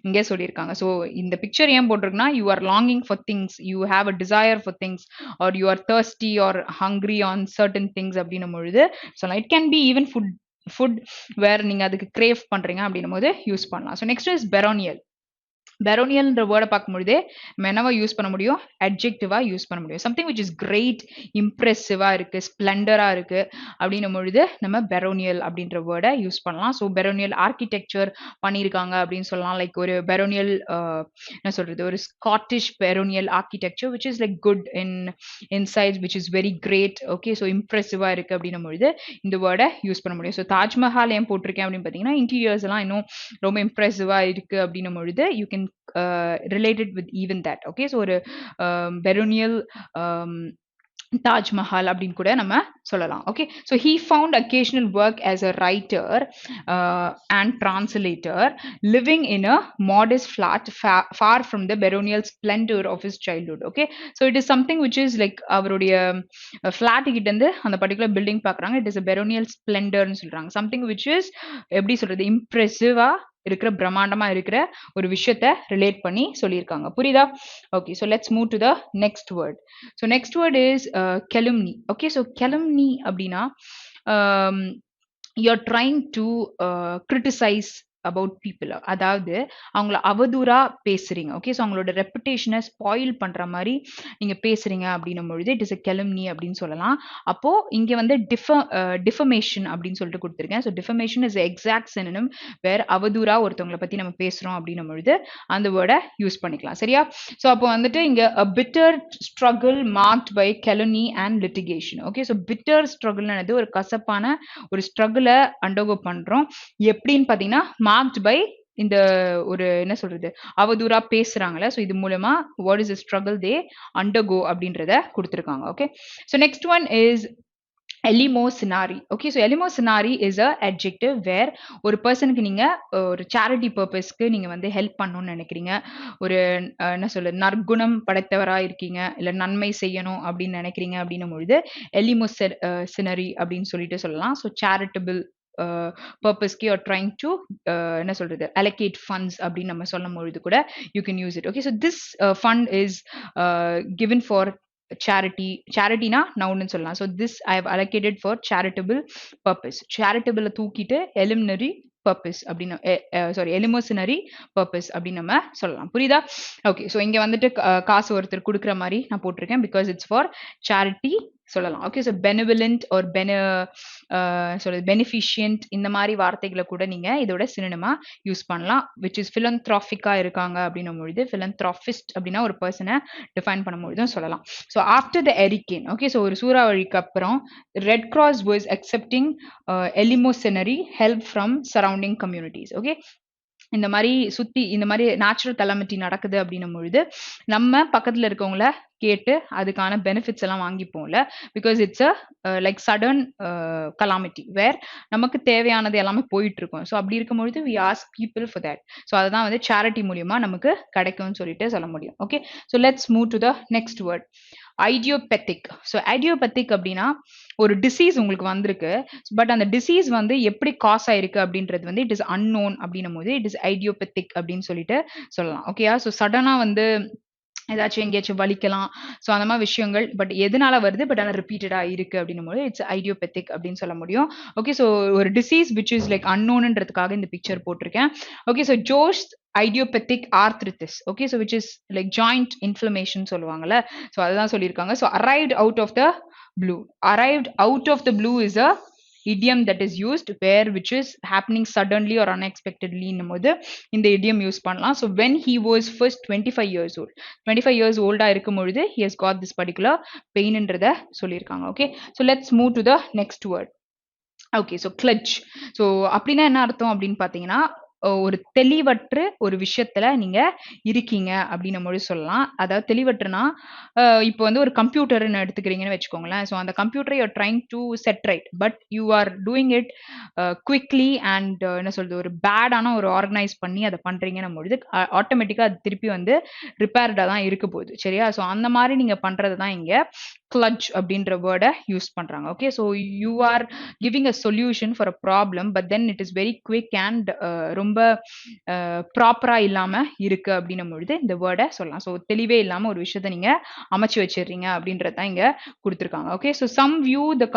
இங்கே சொல்லியிருக்காங்க. ஸோ இந்த பிக்சர் ஏன் போட்டிருக்குன்னா you are longing for things, you have a desire for things, or you are thirsty or hungry on certain things அப்படின்னும் பொழுது சொல்லலாம். It can be even food where நீங்க அதுக்கு crave பண்றீங்க அப்படின்னும் போது யூஸ் பண்ணலாம். So next is baronial. baronialன்ற வேர்டை பார்க்கும்பொழுதே மெனவா யூஸ் பண்ண முடியும், அட்ஜெக்டிவா யூஸ் பண்ண முடியும். சம்திங் விச் இஸ் கிரேட், இம்ப்ரெசிவா இருக்கு, ஸ்பிளண்டரா இருக்கு அப்படின்னும் பொழுது நம்ம பெரோனியல் அப்படின்ற வேர்டை யூஸ் பண்ணலாம். ஸோ பெரோனியல் ஆர்கிடெக்சர் பண்ணியிருக்காங்க அப்படின்னு சொல்லலாம். லைக் ஒரு பெரோனியல் என்ன சொல்றது, ஒரு Scottish baronial architecture which is like good inside, which is very great. Okay, so இம்ப்ரெசிவா இருக்கு அப்படின்னும் பொழுது இந்த வேர்டை யூஸ் பண்ண முடியும். ஸோ தாஜ்மஹால் ஏன் போட்டிருக்கேன் அப்படின்னு பார்த்தீங்கன்னா இன்டீரியர்ஸ் எல்லாம் இன்னும் ரொம்ப இம்ப்ரெசிவா இருக்கு அப்படின்னும் பொழுது you can related with even that. Okay, so ஒரு baronial தாஜ்மஹால் அப்படின்னு கூட நம்ம சொல்லலாம். Okay, so he found occasional work as a writer and translator living in a modest flat far from the baronial splendour of his childhood. Okay, so it is something which is like அவருடைய ஃபிளாட்டு கிட்ட இருந்து அந்த பர்டிகுலர் பில்டிங் பார்க்குறாங்க. இட் இஸ் அ பெரோனியல் ஸ்பிளண்டர்னு சொல்றாங்க. சம்திங் விச் இஸ் எப்படி சொல்றது, இம்ப்ரெசிவா இருக்கிற, பிரம்மாண்டமா இருக்கிற ஒரு விஷயத்தை ரிலேட் பண்ணி சொல்லியிருக்காங்க. புரியுதா? Okay, so let's move to the next word. So next word is calumny. Okay, so calumny அப்படின்னா you're trying to criticize about people. அதாவது அவங்கள அவதூறா பேசுறீங்க. ஓகே, ஸோ அவங்களோட ரெப்புடேஷனை ஸ்பாயில் பண்ற மாதிரி நீங்க பேசுறீங்க அப்படின்னும் பொழுது இட் இஸ் a calumny அப்படின்னு சொல்லலாம். அப்போ இங்க வந்து டிஃபமேஷன் அப்படின்னு சொல்லிட்டு கொடுத்துருக்கேன். So defamation is exact synonym வேற அவதூறா ஒருத்தவங்களை பத்தி நம்ம பேசுறோம் அப்படின்னும் பொழுது அந்த வேர்டை யூஸ் பண்ணிக்கலாம். சரியா? ஸோ அப்போ வந்துட்டு இங்க a bitter struggle marked by calumny and litigation. Okay, so bitter struggleனது ஒரு கசப்பான ஒரு ஸ்ட்ரகிளை அண்டர்கோ பண்றோம். எப்படின்னு பாத்தீங்கன்னா marked by இந்த ஒரு என்ன சொல்றது, அவதூறா பேசுறாங்கல்ல, ஸோ இது மூலமா what is struggle they undergo அப்படின்றத கொடுத்துருக்காங்க. Okay, so next one is eleemosynary. Okay, so eleemosynary is a adjective where ஒரு பர்சனுக்கு நீங்க ஒரு சேரிட்டி பர்பஸ்க்கு நீங்க வந்து ஹெல்ப் பண்ணணும்னு நினைக்கிறீங்க, ஒரு என்ன சொல்றது, நற்குணம் படைத்தவரா இருக்கீங்க, இல்ல நன்மை செய்யணும் அப்படின்னு நினைக்கிறீங்க அப்படின்னும் பொழுது எலிமோசினரி அப்படின்னு சொல்லிட்டு சொல்லலாம். ஸோ சேரிட்டபிள் பர்பஸ்க்கு யூ ஆர் ட்ரைங் டு என்ன சொல்றது, allocate funds அப்படின்னு நம்ம சொல்லும் பொழுது கூட you can use it. Okay, so this fund is given for சேரிட்டினா நவுன்னு சொல்லலாம். So this I have allocated for charitable purpose. Charitable தூக்கிட்டு எலிமினரி பர்பஸ் அப்படின்னு சாரி எலிமோசினரி பர்பஸ் அப்படின்னு நம்ம சொல்லலாம். புரியுதா? ஓகே, ஸோ இங்க வந்துட்டு காசு ஒருத்தர் கொடுக்குற மாதிரி நான் போட்டிருக்கேன் பிகாஸ் இட்ஸ் ஃபார் சேரிட்டி சொல்லலாம். ஓகே. ஸோ பெனிவலன்ட் ஆர் பெனிஃபிஷியன்ட் இந்த மாரி வார்த்தைகள கூட நீங்க இதோட சினோனிமா யூஸ் பண்ணலாம். விச் இஸ் பிலந்த்ராபிக்கா இருக்காங்க அப்படின்னும் பொழுது பிலந்த்ராபிஸ்ட் அப்படின்னா ஒரு பெர்சன டிஃபைன் பண்ணும்பொழுதும் சொல்லலாம். So after the hurricane okay. So ஒரு சூறாவளிக்கு அப்புறம் Red Cross was accepting eleemosynary help from surrounding communities. Okay. இந்த மாரி சுத்தி இந்த மாரி நேச்சுரல் கலாமிட்டி நடக்குது அப்படின்னும் பொழுது நம்ம பக்கத்துல இருக்கவங்கள கேட்டு அதுக்கான பெனிஃபிட்ஸ் எல்லாம் வாங்கிப்போம்ல. Because it's a like sudden calamity where நமக்கு தேவையானது எல்லாமே போயிட்டு இருக்கும். ஸோ அப்படி இருக்கும்பொழுது we ask people for that. So அதுதான் வந்து சேரிட்டி மூலியமா நமக்கு கிடைக்கும்னு சொல்லிட்டு சொல்ல முடியும். Okay. So let's move to the next word idiopathic. So idiopathic அப்படின்னா ஒரு டிசீஸ் உங்களுக்கு வந்திருக்கு. பட் அந்த டிசீஸ் வந்து எப்படி காஸ் ஆயிருக்கு அப்படின்றது வந்து இட் இஸ் அன்னோன் அப்படின்னும் போது இட் இஸ் ஐடியோபெத்திக் அப்படின்னு சொல்லிட்டு சொல்லலாம். ஓகேயா. ஸோ சடனா வந்து ஏதாச்சும் எங்கேயாச்சும் வலிக்கலாம். ஸோ அந்த மாதிரி விஷயங்கள் பட் எதனால வருது பட் ஆனால் ரிப்பீட்டடா இருக்கு அப்படின்னும் போது இட்ஸ் ஐடியோபெத்திக் அப்படின்னு சொல்ல முடியும். ஓகே. ஸோ ஒரு டிசீஸ் விச் இஸ் லைக் அன்னோன்ன்றதுக்காக இந்த பிக்சர் போட்டிருக்கேன். Okay. So Josh idiopathic arthritis. Okay, so which is like joint inflammation சொல்லுவாங்கல்ல. ஸோ அதுதான் சொல்லியிருக்காங்க. So arrived out of the blue. Arrived out of the blue is a idiom that is used where which is happening suddenly or unexpectedly போது இந்த idiom யூஸ் பண்ணலாம். So when he was first 25 years old 25 years old இருக்கும் பொழுது he has got this particular pain ன்றத சொல்லியிருக்காங்க. Okay, so let's move to the next word. Okay. So clutch. So அப்படின்னா என்ன அர்த்தம் அப்படின்னு பார்த்தீங்கன்னா ஒரு தெளிவற்ற ஒரு விஷயத்துல நீங்க இருக்கீங்க அப்படின்னு மொழி சொல்லலாம். அதாவது தெளிவற்றுனா இப்போ வந்து ஒரு கம்ப்யூட்டர்னு எடுத்துக்கிறீங்கன்னு வச்சுக்கோங்களேன். ஸோ அந்த கம்ப்யூட்டரை you are trying to set right but you are doing it quickly and என்ன சொல்றது ஒரு பேடான ஒரு ஆர்கனைஸ் பண்ணி அதை பண்றீங்கன்னு பொழுது ஆட்டோமேட்டிக்கா அது திருப்பி வந்து ரிப்பேர்டா தான் இருக்க போகுது. சரியா. ஸோ அந்த மாதிரி நீங்க பண்றது தான் இங்க clutch அப்படின்ற வேர்டை யூஸ் பண்றாங்க. Okay. So you are giving a solution for a problem but then it is very quick and ரொம்ப ப்ராப்பரா இல்லாம இருக்கு அப்படின்னும் பொழுது இந்த வேர்டை சொல்லலாம். ஸோ தெளிவே இல்லாம ஒரு விஷயத்த நீங்க அமைச்சு வச்சிடுறீங்க அப்படின்றது தான் இங்க கொடுத்துருக்காங்க. Okay. So some view the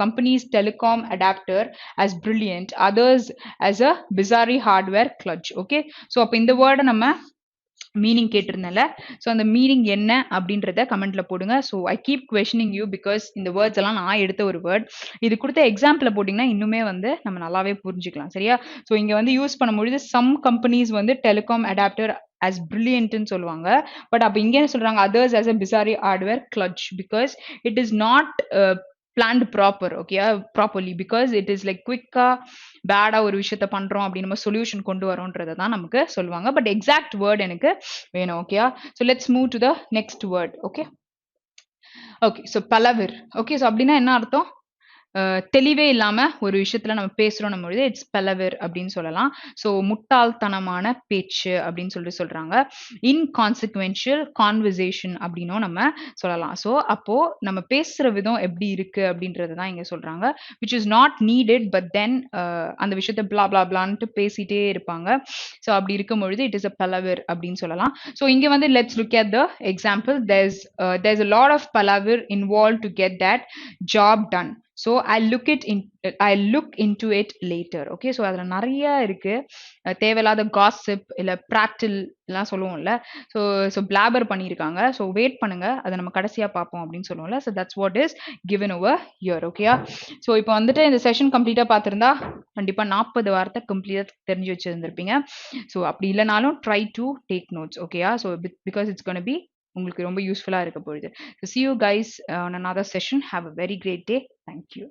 companies telecom adaptor as brilliant, others as a bizarre hardware clutch. Okay. So அப்போ இந்த வேர்டை நம்ம மீனிங் கேட்டிருந்தேன்ல. ஸோ அந்த மீனிங் என்ன அப்படின்றத கமெண்ட்ல போடுங்க. So I keep questioning you because இந்த வேர்ட்ஸ் எல்லாம் நான் எடுத்த ஒரு வேர்ட். இது கொடுத்த எக்ஸாம்பிள் போட்டிங்கன்னா இன்னுமே வந்து நம்ம நல்லாவே புரிஞ்சுக்கலாம். சரியா. ஸோ இங்க வந்து யூஸ் பண்ணும்பொழுது சம் கம்பெனிஸ் வந்து டெலிகாம் அடாப்டர் as brilliantன்னு சொல்லுவாங்க. பட் அப்போ இங்கே என்ன சொல்றாங்க others as a bizarre hardware clutch because it is not planned proper. Okay, properly because it is like quick பேடா ஒரு விஷயத்த பண்றோம் அப்படின்னு நம்ம சொல்யூஷன் கொண்டு வரோன்றதை தான் நமக்கு சொல்லுவாங்க. பட் எக்ஸாக்ட் வேர்ட் எனக்கு வேணும். Okay. So let's move to the next word. Okay. Okay. So palaver. Okay. So அப்படின்னா என்ன அர்த்தம்? தெளிவே இல்லாம ஒரு விஷயத்துல நம்ம பேசுறோம் பொழுது இட்ஸ் பலவிர் அப்படின்னு சொல்லலாம். ஸோ முட்டாள்தனமான பேச்சு அப்படின்னு சொல்லிட்டு சொல்றாங்க. இன்கான்சிக்வென்ஷியல் கான்வர்சேஷன் அப்படின்னும் நம்ம சொல்லலாம். ஸோ அப்போ நம்ம பேசுற விதம் எப்படி இருக்கு அப்படின்றது தான் இங்க சொல்றாங்க. Which is not needed but then அந்த விஷயத்த பிளா பிளா பிளான்ட்டு பேசிட்டே இருப்பாங்க. ஸோ அப்படி இருக்கும் பொழுது இட் இஸ் அ பலவிர் அப்படின்னு சொல்லலாம். ஸோ இங்க வந்து let's look at the example. there's a lot of palavir involved to get that job done. So I'll look into it later. Okay. So அதுல நிறைய இருக்கு. தேவையில்லாத காசிப் இல்ல பிராக்டில் எல்லாம் சொல்லுவோம்ல. ஸோ பிளாபர் பண்ணியிருக்காங்க. ஸோ வெயிட் பண்ணுங்க அதை நம்ம கடைசியா பார்ப்போம் அப்படின்னு சொல்லுவோம்ல. So that's what is given over here. ஓகேயா. ஸோ இப்போ வந்துட்டு இந்த செஷன் கம்ப்ளீட்டா பார்த்திருந்தா கண்டிப்பா 40 வார்த்தை கம்ப்ளீட்டா தெரிஞ்சு வச்சிருந்திருப்பீங்க. ஸோ அப்படி இல்லைனாலும் ட்ரை டு டேக் நோட்ஸ். ஓகேயா. So because it's gonna be உங்களுக்கு ரொம்ப யூஸ்ஃபுல்லா இருக்க போகுது. So see you guys on another session. Have a very great day. Thank you.